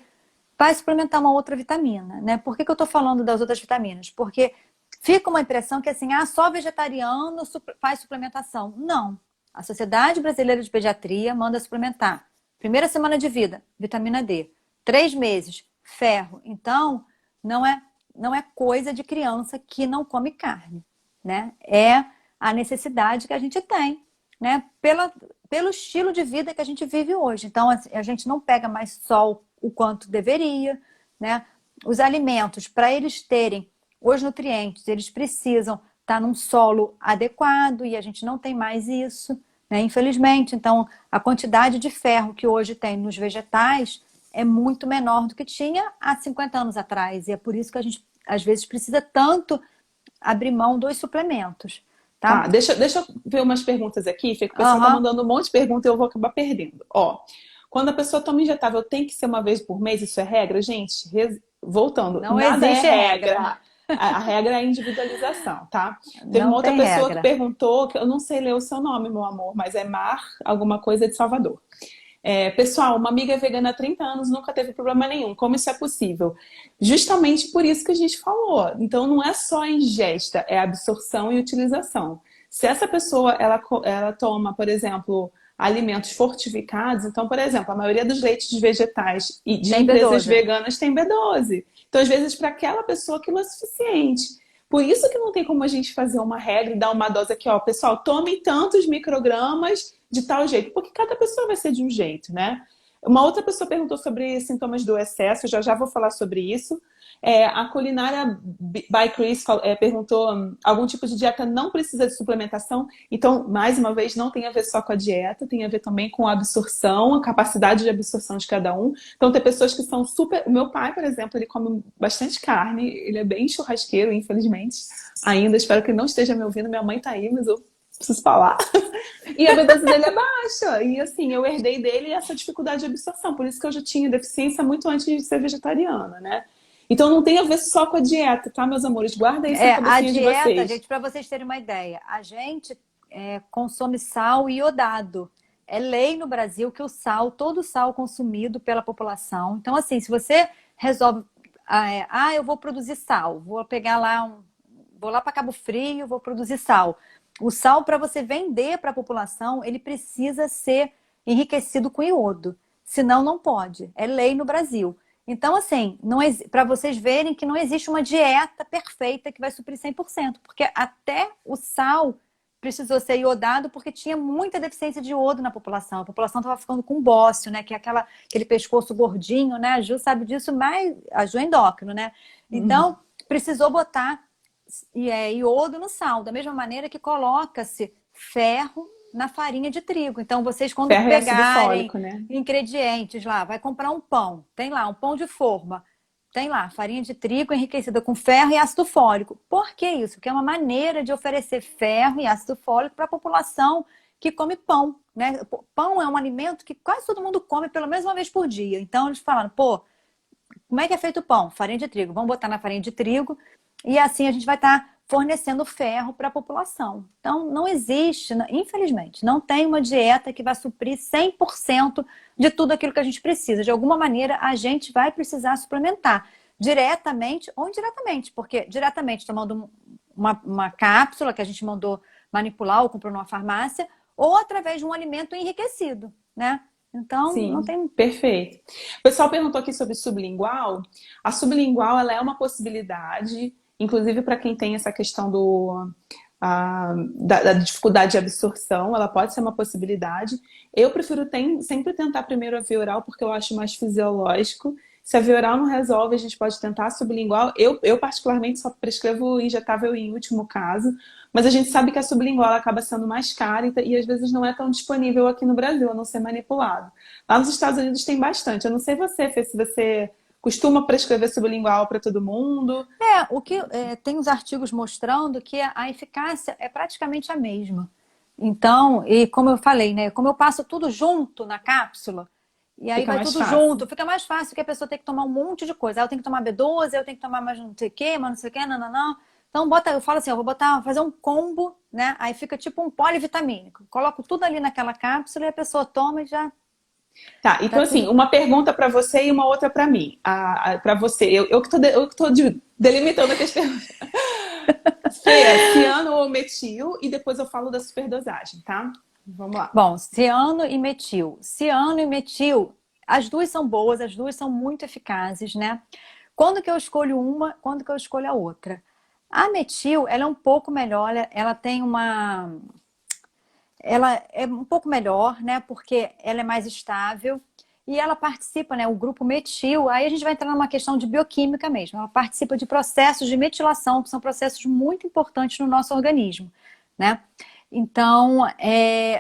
vai suplementar uma outra vitamina, né? Por que eu tô falando das outras vitaminas? Porque fica uma impressão que assim, só vegetariano faz suplementação. Não. A Sociedade Brasileira de Pediatria manda suplementar. Primeira semana de vida, vitamina D. 3 meses, ferro. Então, não é coisa de criança que não come carne, né? É a necessidade que a gente tem, né? Pelo estilo de vida que a gente vive hoje. Então, a gente não pega mais sol o quanto deveria, né? Os alimentos, para eles terem os nutrientes, eles precisam estar num solo adequado e a gente não tem mais isso, né? Infelizmente. Então, a quantidade de ferro que hoje tem nos vegetais é muito menor do que tinha há 50 anos atrás. E é por isso que a gente, às vezes, precisa tanto abrir mão dos suplementos. Tá? Deixa eu ver umas perguntas aqui, Fê, que o pessoal tá mandando um monte de perguntas e eu vou acabar perdendo. Ó, quando a pessoa toma injetável, tem que ser uma vez por mês? Isso é regra? Gente, voltando, não nada existe é regra. A regra é a individualização, tá? Teve Não uma outra tem pessoa regra. que perguntou, que eu não sei ler o seu nome, meu amor, mas é Mar, alguma coisa de Salvador. Pessoal, uma amiga vegana há 30 anos nunca teve problema nenhum. Como isso é possível? Justamente por isso que a gente falou. Então, não é só a ingesta, é a absorção e utilização. Se essa pessoa ela toma, por exemplo, alimentos fortificados, então, por exemplo, a maioria dos leites vegetais e de Tem empresas B12. veganas tem B12. Então, às vezes, para aquela pessoa aquilo é suficiente. Por isso que não tem como a gente fazer uma regra e dar uma dose aqui, ó, pessoal, tome tantos microgramas de tal jeito, porque cada pessoa vai ser de um jeito, né? Uma outra pessoa perguntou sobre sintomas do excesso, já já vou falar sobre isso. A culinária by Chris perguntou algum tipo de dieta não precisa de suplementação. Então, mais uma vez, não tem a ver só com a dieta, tem a ver também com a absorção, a capacidade de absorção de cada um. Então, tem pessoas que são super... O meu pai, por exemplo, ele come bastante carne, ele é bem churrasqueiro, infelizmente, ainda. Espero que ele não esteja me ouvindo, minha mãe tá aí, mas eu preciso falar. E a B12 dele é baixa. E assim, eu herdei dele essa dificuldade de absorção. Por isso que eu já tinha deficiência muito antes de ser vegetariana, né? Então não tem a ver só com a dieta, tá, meus amores? Guardem isso na cabecinha de vocês. A dieta, gente, para vocês terem uma ideia, a gente consome sal iodado. É lei no Brasil que o sal, todo o sal consumido pela população. Então, assim, se você resolve, eu vou produzir sal, vou pegar lá, vou lá para Cabo Frio, vou produzir sal. O sal, para você vender para a população, ele precisa ser enriquecido com iodo. Senão, não pode. É lei no Brasil. Então, assim, para vocês verem que não existe uma dieta perfeita que vai suprir 100%, porque até o sal precisou ser iodado porque tinha muita deficiência de iodo na população. A população estava ficando com bócio, né? Que é aquele pescoço gordinho, né? A Ju sabe disso, mas a Ju é endócrino, né? Então, precisou botar iodo no sal, da mesma maneira que coloca-se ferro na farinha de trigo. Então, vocês quando Ferro e ácido pegarem fólico, né? ingredientes lá, vai comprar um pão, tem lá um pão de forma, tem lá farinha de trigo enriquecida com ferro e ácido fólico. Por que isso? Porque é uma maneira de oferecer ferro e ácido fólico para a população que come pão, né? Pão é um alimento que quase todo mundo come pelo menos uma vez por dia. Então, eles falaram, pô, como é que é feito o pão? Farinha de trigo. Vamos botar na farinha de trigo e assim a gente vai estar fornecendo ferro para a população. Então, não existe, infelizmente, não tem uma dieta que vai suprir 100% de tudo aquilo que a gente precisa. De alguma maneira, a gente vai precisar suplementar, diretamente ou indiretamente, porque diretamente tomando uma cápsula que a gente mandou manipular ou comprou numa farmácia, ou através de um alimento enriquecido, né? Então, Sim, não tem... perfeito. O pessoal perguntou aqui sobre sublingual. A sublingual, ela é uma possibilidade, inclusive para quem tem essa questão da dificuldade de absorção, ela pode ser uma possibilidade. Eu prefiro sempre tentar primeiro a via oral, porque eu acho mais fisiológico. Se a via oral não resolve, a gente pode tentar a sublingual. Eu particularmente, só prescrevo injetável em último caso, mas a gente sabe que a sublingual acaba sendo mais cara e às vezes não é tão disponível aqui no Brasil, a não ser manipulado. Lá nos Estados Unidos tem bastante. Eu não sei você, Fê, se você costuma prescrever sublingual para todo mundo. Tem os artigos mostrando que a eficácia é praticamente a mesma. Então, e como eu falei, né? Como eu passo tudo junto na cápsula, e aí vai tudo junto, fica mais fácil que a pessoa tem que tomar um monte de coisa. Aí eu tenho que tomar B12, eu tenho que tomar mais não sei o quê, mas não sei o quê, não. Então, eu falo assim, eu vou fazer um combo, né? Aí fica tipo um polivitamínico. Coloco tudo ali naquela cápsula e a pessoa toma e já... Tá, então assim, uma pergunta para você e uma outra para mim. Para você, eu que tô delimitando a questão. Ciano ou metil, e depois eu falo da superdosagem, tá? Vamos lá. Bom, ciano e metil. Ciano e metil, as duas são boas, as duas são muito eficazes, né? Quando que eu escolho uma, quando que eu escolho a outra? A metil, ela é um pouco melhor, ela tem uma... Ela é um pouco melhor, né? Porque ela é mais estável e ela participa, né? O grupo metil, aí a gente vai entrar numa questão de bioquímica mesmo. Ela participa de processos de metilação, que são processos muito importantes no nosso organismo, né? Então,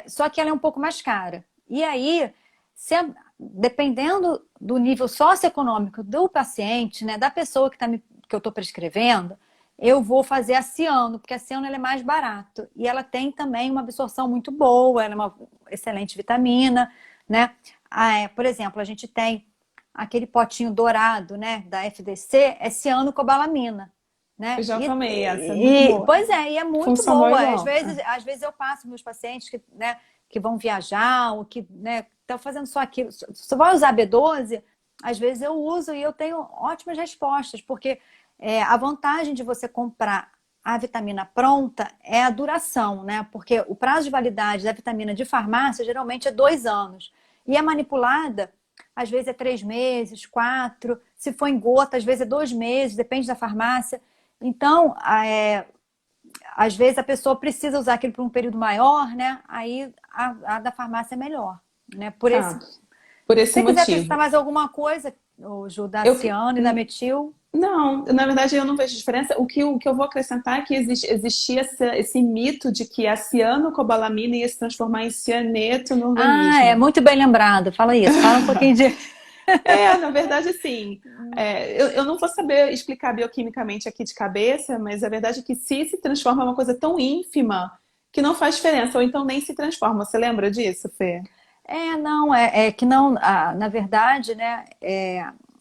só que ela é um pouco mais cara. E aí, dependendo do nível socioeconômico do paciente, né? Da pessoa que eu estou prescrevendo, eu vou fazer a ciano, porque a ciano ela é mais barato. E ela tem também uma absorção muito boa, ela é uma excelente vitamina, né? Por exemplo, a gente tem aquele potinho dourado, né, da FDC, é cianocobalamina, né? Eu já tomei essa, é muito boa. Pois é, e é muito Funcionou boa. igual. Às vezes eu passo meus pacientes que vão viajar, ou que estão fazendo só aquilo. Só vai usar B12, às vezes eu uso e eu tenho ótimas respostas, porque... a vantagem de você comprar a vitamina pronta é a duração, né? Porque o prazo de validade da vitamina de farmácia geralmente é 2 anos. E a manipulada, às vezes é 3 meses, 4. Se for em gota, às vezes é 2 meses, depende da farmácia. Então, às vezes a pessoa precisa usar aquilo por um período maior, né? Aí a da farmácia é melhor, né? Tá, por Se esse você quiser acrescentar motivo. mais alguma coisa, o Ju, da Eu, ciano e da metil. não, na verdade eu não vejo diferença. O que eu vou acrescentar é que existia esse mito de que a cianocobalamina ia se transformar em cianeto no Ah, é organismo. muito bem lembrado. Fala isso. Fala um pouquinho de. Na verdade, assim, eu não vou saber explicar bioquimicamente aqui de cabeça, mas a verdade é que se transforma em uma coisa tão ínfima que não faz diferença, ou então nem se transforma. Você lembra disso, Fê? Não, é que não, na verdade, né,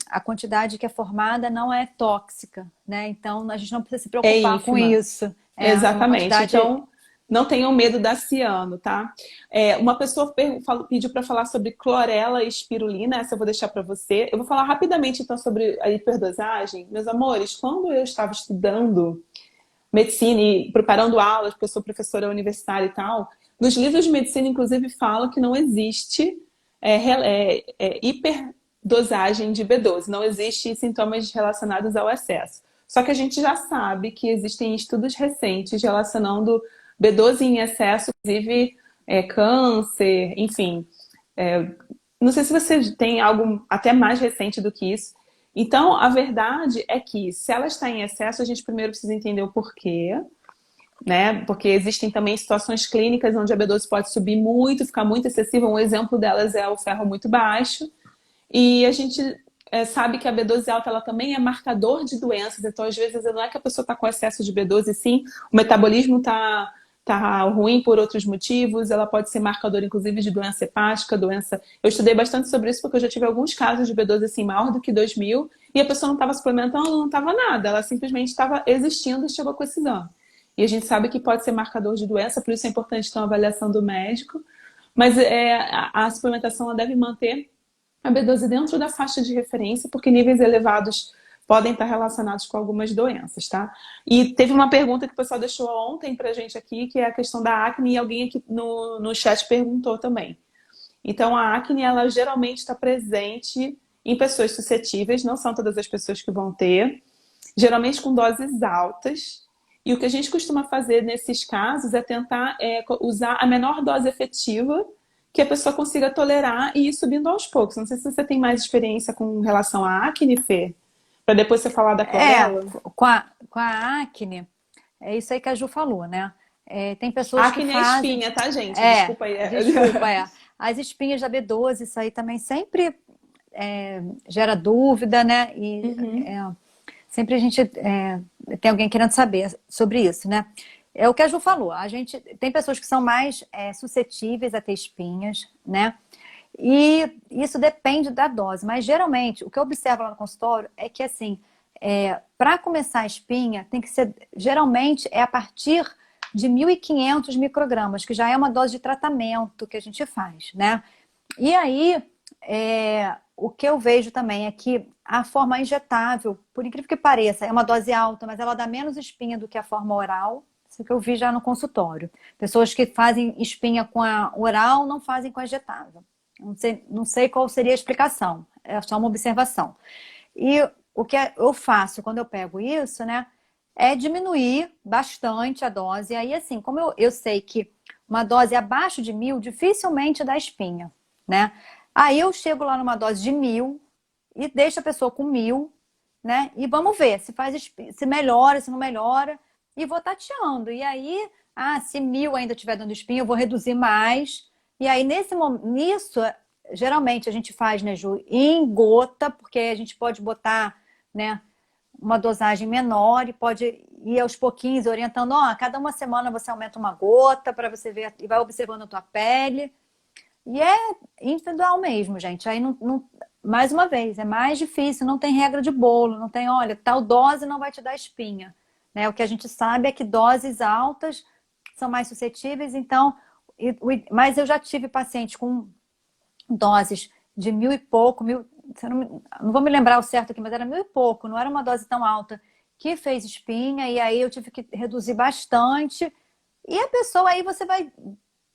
a quantidade que é formada não é tóxica, né? Então a gente não precisa se É preocupar com ínfima. isso. É uma Exatamente. quantidade. Então, não tenham medo da ciano, tá? Uma pessoa pediu para falar sobre clorela e espirulina, essa eu vou deixar para você. Eu vou falar rapidamente então sobre a hiperdosagem. Meus amores, quando eu estava estudando medicina e preparando aulas, porque eu sou professora universitária e tal, nos livros de medicina, inclusive, fala que não existe hiperdosagem de B12, não existe sintomas relacionados ao excesso. Só que a gente já sabe que existem estudos recentes relacionando B12 em excesso, inclusive câncer, enfim. Não sei se você tem algo até mais recente do que isso. Então, a verdade é que se ela está em excesso, a gente primeiro precisa entender o porquê, né? Porque existem também situações clínicas onde a B12 pode subir muito, ficar muito excessiva. Um exemplo delas é o ferro muito baixo. E a gente sabe que a B12 alta ela também é marcador de doenças. Então, às vezes, não é que a pessoa está com excesso de B12, sim, o metabolismo tá ruim por outros motivos. Ela pode ser marcador, inclusive, de doença hepática, doença. Eu estudei bastante sobre isso porque eu já tive alguns casos de B12 assim, maior do que 2.000, e a pessoa não estava suplementando, não estava nada. Ela simplesmente estava existindo e chegou com esse exame. E a gente sabe que pode ser marcador de doença, por isso é importante ter uma avaliação do médico. Mas a suplementação ela deve manter a B12 dentro da faixa de referência, porque níveis elevados podem estar relacionados com algumas doenças, tá? E teve uma pergunta que o pessoal deixou ontem pra gente aqui, que é a questão da acne, e alguém aqui no chat perguntou também. Então, a acne, ela geralmente está presente em pessoas suscetíveis, não são todas as pessoas que vão ter, geralmente com doses altas. E o que a gente costuma fazer nesses casos é tentar usar a menor dose efetiva que a pessoa consiga tolerar e ir subindo aos poucos. Não sei se você tem mais experiência com relação à acne, Fê, para depois você falar da É, clorela. com a acne, é isso aí que a Ju falou, né? Tem pessoas que Acne é fazem. espinha, tá, gente? Desculpa aí. Desculpa, as espinhas da B12, isso aí também sempre gera dúvida, né? E Uhum. sempre a gente tem alguém querendo saber sobre isso, né? É o que a Ju falou. A gente tem pessoas que são mais suscetíveis a ter espinhas, né? E isso depende da dose. Mas geralmente o que eu observo lá no consultório é que assim, para começar a espinha tem que ser geralmente a partir de 1.500 microgramas, que já é uma dose de tratamento que a gente faz, né? E aí, o que eu vejo também é que a forma injetável, por incrível que pareça, é uma dose alta, mas ela dá menos espinha do que a forma oral. Isso que eu vi já no consultório. Pessoas que fazem espinha com a oral não fazem com a injetável. Não sei qual seria a explicação. É só uma observação. E o que eu faço quando eu pego isso, né, é diminuir bastante a dose. E aí, assim, como eu sei que uma dose abaixo de 1.000 dificilmente dá espinha, né? Aí eu chego lá numa dose de 1.000 e deixo a pessoa com 1.000, né? E vamos ver se melhora, se não melhora. E vou tateando. E aí, se 1.000 ainda estiver dando espinha, eu vou reduzir mais. E aí, nisso, geralmente a gente faz, né, Ju, em gota, porque a gente pode botar, né, uma dosagem menor e pode ir aos pouquinhos orientando, cada uma semana você aumenta uma gota para você ver e vai observando a tua pele. E é individual mesmo, gente. Aí mais uma vez, é mais difícil, não tem regra de bolo, não tem, olha, tal dose não vai te dar espinha. Né? O que a gente sabe é que doses altas são mais suscetíveis, então, mas eu já tive paciente com doses de 1.000 e pouco, não vou me lembrar o certo aqui, mas era 1.000 e pouco, não era uma dose tão alta, que fez espinha, e aí eu tive que reduzir bastante. E a pessoa, aí você vai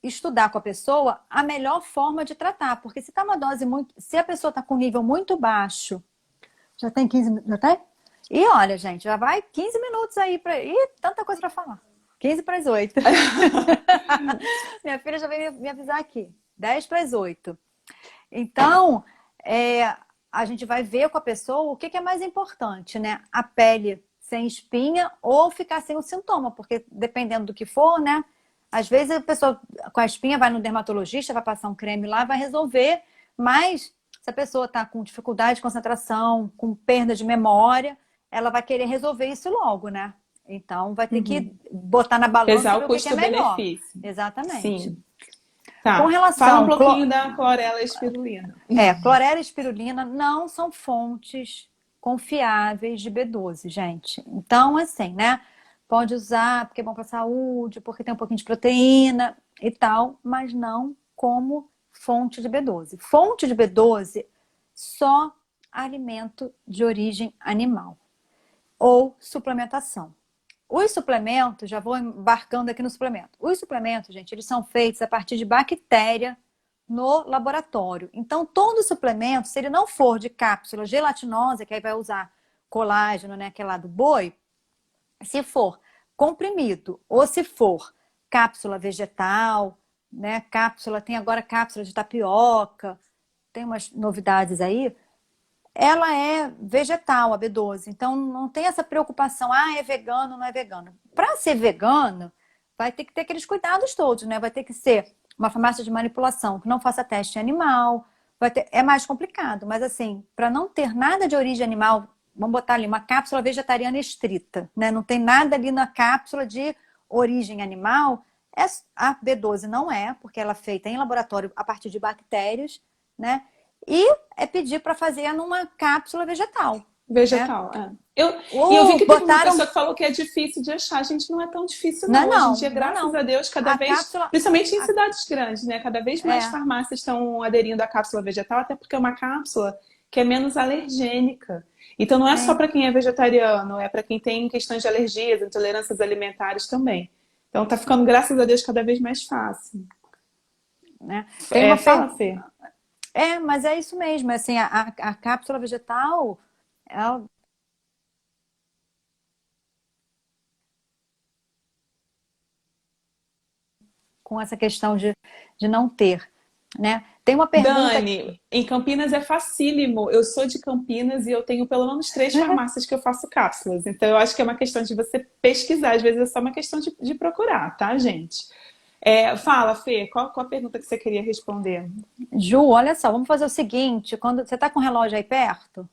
estudar com a pessoa a melhor forma de tratar, porque se tá uma dose muito, se a pessoa está com nível muito baixo, já tem 15 minutos, já tem? E olha, gente, já vai 15 minutos aí para. Ih, tanta coisa para falar. 15 para as 8. Minha filha já veio me avisar aqui. 10 para as 8. Então, a gente vai ver com a pessoa o que é mais importante, né? A pele sem espinha ou ficar sem o sintoma, porque dependendo do que for, né? Às vezes a pessoa com a espinha vai no dermatologista, vai passar um creme lá, vai resolver, mas se a pessoa está com dificuldade de concentração, com perda de memória, ela vai querer resolver isso logo, né? Então vai ter que botar na balança Pesar e ver o o que é melhor. custo-benefício. Exatamente. Sim. Com Tá. Fala um relação pouquinho da clorela e espirulina. clorela e espirulina não são fontes confiáveis de B12, gente. Então, assim, né? Pode usar porque é bom para a saúde, porque tem um pouquinho de proteína e tal, mas não como fonte de B12. Fonte de B12 só alimento de origem animal ou suplementação. Os suplementos, já vou embarcando aqui no suplemento. Os suplementos, gente, eles são feitos a partir de bactéria no laboratório. Então, todo suplemento, se ele não for de cápsula gelatinosa, que aí vai usar colágeno, né, que é lá do boi, se for comprimido ou se for cápsula vegetal, né, cápsula, tem agora cápsula de tapioca, tem umas novidades aí, ela é vegetal, a B12. Então, não tem essa preocupação, é vegano, não é vegano. Para ser vegano, vai ter que ter aqueles cuidados todos, né? Vai ter que ser uma farmácia de manipulação que não faça teste em animal. É mais complicado, mas assim, para não ter nada de origem animal, vamos botar ali uma cápsula vegetariana estrita, né? Não tem nada ali na cápsula de origem animal. A B12 não é, porque ela é feita em laboratório a partir de bactérias, né? E é pedir para fazer numa cápsula vegetal. Vegetal, né? E eu vi que teve uma botaram... pessoa que falou que é difícil de achar. Gente, não é tão difícil, Não, não. Hoje em dia, graças não. a Deus, cada vez, cápsula... principalmente em cidades grandes, né? Cada vez mais farmácias estão aderindo à cápsula vegetal, até porque é uma cápsula que é menos alergênica. Então não é só para quem é vegetariano, é para quem tem questões de alergias, intolerâncias alimentares também. Então tá ficando, graças a Deus, cada vez mais fácil. Né? Fala, Fê. Mas é isso mesmo. Assim, a cápsula vegetal, ela... com essa questão de não ter, né? Tem uma pergunta... Dani, em Campinas é facílimo. Eu sou de Campinas e eu tenho pelo menos 3 farmácias que eu faço cápsulas. Então eu acho que é uma questão de você pesquisar. Às vezes é só uma questão de procurar, tá, gente? Fala, Fê, qual a pergunta que você queria responder? Ju, olha só, vamos fazer o seguinte. Quando você tá com o relógio aí perto?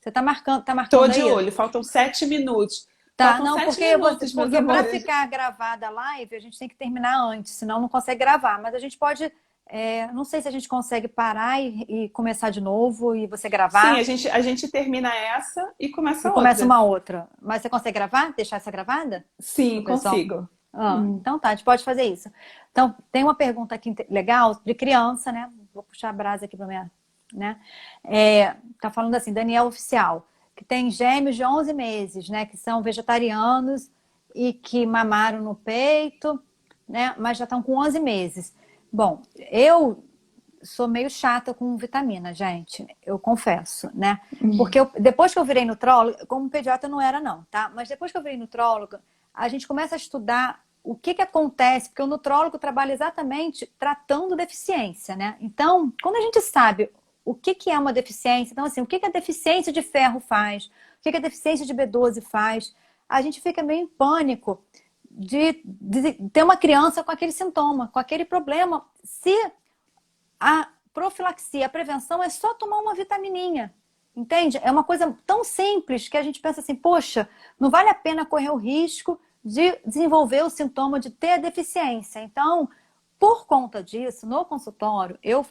Você tá marcando Tô de aí? olho, faltam 7 minutos. Tá, Faltam não, 7 porque minutos, para ficar gravada a live, a gente tem que terminar antes, senão não consegue gravar. Mas a gente pode, não sei se a gente consegue parar e começar de novo e você gravar. Sim, a gente termina essa e começa outra. Começa uma outra. Mas você consegue gravar? Deixar essa gravada? Sim, consigo. Então tá, a gente pode fazer isso. Então, tem uma pergunta aqui legal de criança, né? Vou puxar a brasa aqui para minha, né? Tá falando assim, Daniel Oficial, que tem gêmeos de 11 meses, né? Que são vegetarianos e que mamaram no peito, né? Mas já estão com 11 meses. Bom, eu sou meio chata com vitamina, gente. Eu confesso, né? Porque depois que eu virei nutróloga, como pediatra não era não, tá? Mas depois que eu virei nutróloga, a gente começa a estudar o que acontece, porque o nutrólogo trabalha exatamente tratando deficiência, né? Então, quando a gente sabe o que é uma deficiência, então assim, o que a deficiência de ferro faz, o que a deficiência de B12 faz, a gente fica meio em pânico de ter uma criança com aquele sintoma, com aquele problema. Se a profilaxia, a prevenção é só tomar uma vitamininha, entende? É uma coisa tão simples que a gente pensa assim, poxa, não vale a pena correr o risco de desenvolver o sintoma de ter a deficiência. Então, por conta disso, no consultório, eu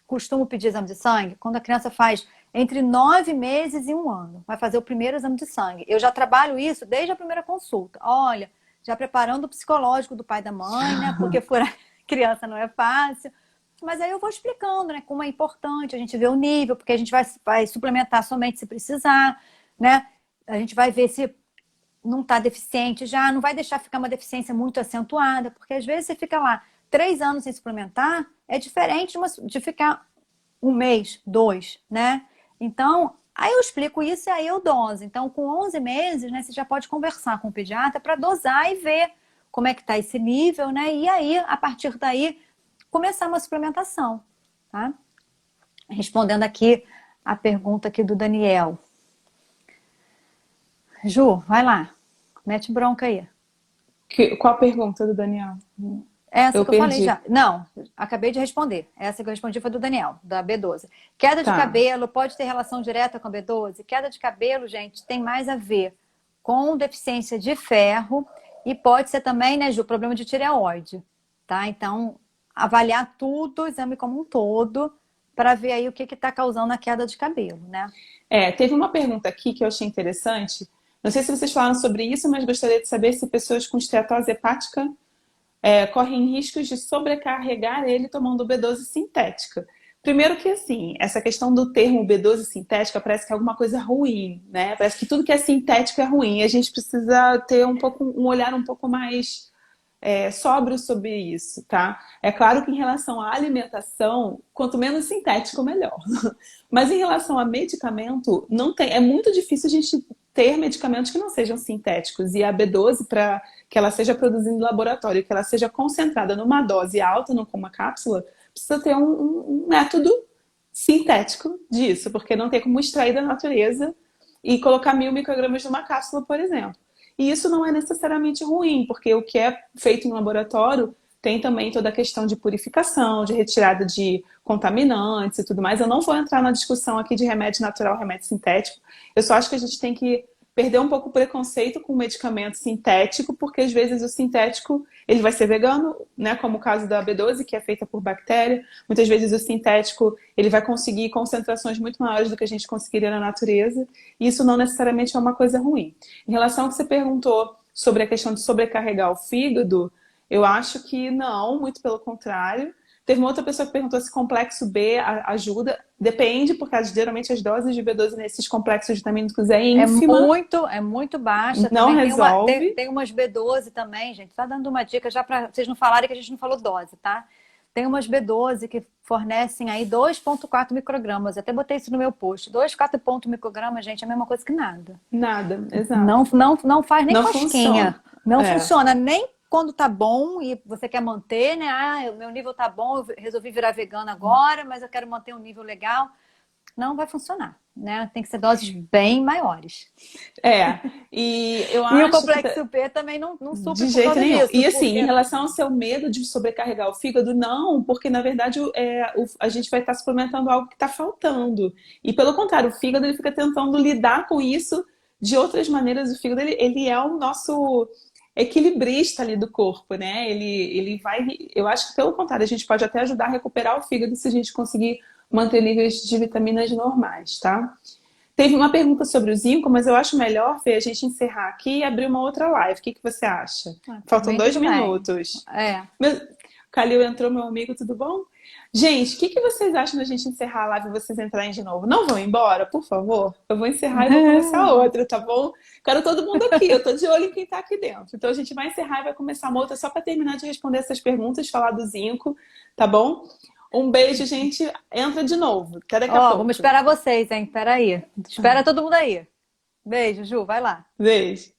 costumo pedir exame de sangue quando a criança faz entre 9 meses e 1 ano. Vai fazer o primeiro exame de sangue. Eu já trabalho isso desde a primeira consulta. Olha, já preparando o psicológico do pai e da mãe, né? Porque furar criança não é fácil. Mas aí eu vou explicando, né? Como é importante a gente ver o nível, porque a gente vai suplementar somente se precisar, né? A gente vai ver se não está deficiente já, não vai deixar ficar uma deficiência muito acentuada, porque às vezes você fica lá 3 anos sem suplementar, é diferente de ficar 1 mês, 2, né? Então, Aí eu explico isso e aí eu doso. Então, com 11 meses, né, você já pode conversar com o pediatra para dosar e ver como é que está esse nível, né? E aí, a partir daí, começar uma suplementação, tá? Respondendo aqui a pergunta aqui do Daniel. Ju, vai lá. Mete bronca aí. Qual a pergunta do Daniel? Essa que eu falei perdi. já. Não, acabei de responder. Essa que eu respondi foi do Daniel, da B12. Queda de Tá. cabelo pode ter relação direta com a B12? Queda de cabelo, gente, tem mais a ver com deficiência de ferro e pode ser também, né, Ju, problema de tireoide, tá? Então, avaliar tudo, o exame como um todo, para ver aí o que está causando a queda de cabelo, né? Teve uma pergunta aqui que eu achei interessante. Não sei se vocês falaram sobre isso, mas gostaria de saber se pessoas com esteatose hepática correm riscos de sobrecarregar ele tomando B12 sintética. Primeiro que, assim, essa questão do termo B12 sintética parece que é alguma coisa ruim, né? Parece que tudo que é sintético é ruim. E a gente precisa ter um olhar um pouco mais sóbrio sobre isso, tá? É claro que em relação à alimentação, quanto menos sintético, melhor. Mas em relação a medicamento, não tem, é muito difícil a gente ter medicamentos que não sejam sintéticos. E a B12, para que ela seja produzida em laboratório, que ela seja concentrada numa dose alta, não como uma cápsula, precisa ter um método sintético disso, porque não tem como extrair da natureza e colocar 1.000 microgramas numa cápsula, por exemplo. E isso não é necessariamente ruim, porque o que é feito em laboratório tem também toda a questão de purificação, de retirada de contaminantes e tudo mais. Eu não vou entrar na discussão aqui de remédio natural, remédio sintético. Eu só acho que a gente tem que perder um pouco o preconceito com o medicamento sintético, porque às vezes o sintético ele vai ser vegano, né, como o caso da B12, que é feita por bactéria. Muitas vezes o sintético ele vai conseguir concentrações muito maiores do que a gente conseguiria na natureza, e isso não necessariamente é uma coisa ruim. Em relação ao que você perguntou sobre a questão de sobrecarregar o fígado, eu acho que não, muito pelo contrário. Teve uma outra pessoa que perguntou se complexo B ajuda. Depende, porque geralmente as doses de B12 nesses complexos vitamínicos é ínfima. É muito baixa. Não também resolve. Tem umas B12 também, gente. Tá dando uma dica já para vocês não falarem que a gente não falou dose, tá? Tem umas B12 que fornecem aí 2,4 microgramas. Eu até botei isso no meu post. 2,4 microgramas, gente, é a mesma coisa que nada. Nada, exato. Não faz nem não cosquinha. Funciona. Não funciona nem quando tá bom e você quer manter, né? Ah, o meu nível tá bom, eu resolvi virar vegana agora, mas eu quero manter um nível legal. Não vai funcionar, né? Tem que ser doses bem maiores. E eu E acho o complexo P também não supre de por jeito causa nenhum. disso. E assim, porque... em relação ao seu medo de sobrecarregar o fígado, não, porque na verdade a gente vai estar suplementando algo que está faltando. E pelo contrário, o fígado ele fica tentando lidar com isso de outras maneiras. O fígado ele é o nosso equilibrista ali do corpo, né? Ele vai. Eu acho que pelo contrário, a gente pode até ajudar a recuperar o fígado se a gente conseguir manter níveis de vitaminas normais, tá? Teve uma pergunta sobre o zinco, mas eu acho melhor, Fê, a gente encerrar aqui e abrir uma outra live. O que você acha? Faltam 2 minutos. Bem. Calil entrou, meu amigo, tudo bom? Gente, o que vocês acham da gente encerrar a live e vocês entrarem de novo? Não vão embora, por favor? Eu vou encerrar e vou começar outra, tá bom? Quero todo mundo aqui, eu tô de olho em quem tá aqui dentro. Então a gente vai encerrar e vai começar uma outra só para terminar de responder essas perguntas, falar do zinco, tá bom? Um beijo, gente. Entra de novo. Até daqui a pouco. Vamos esperar vocês, hein? Espera aí. Espera todo mundo aí. Beijo, Ju. Vai lá. Beijo.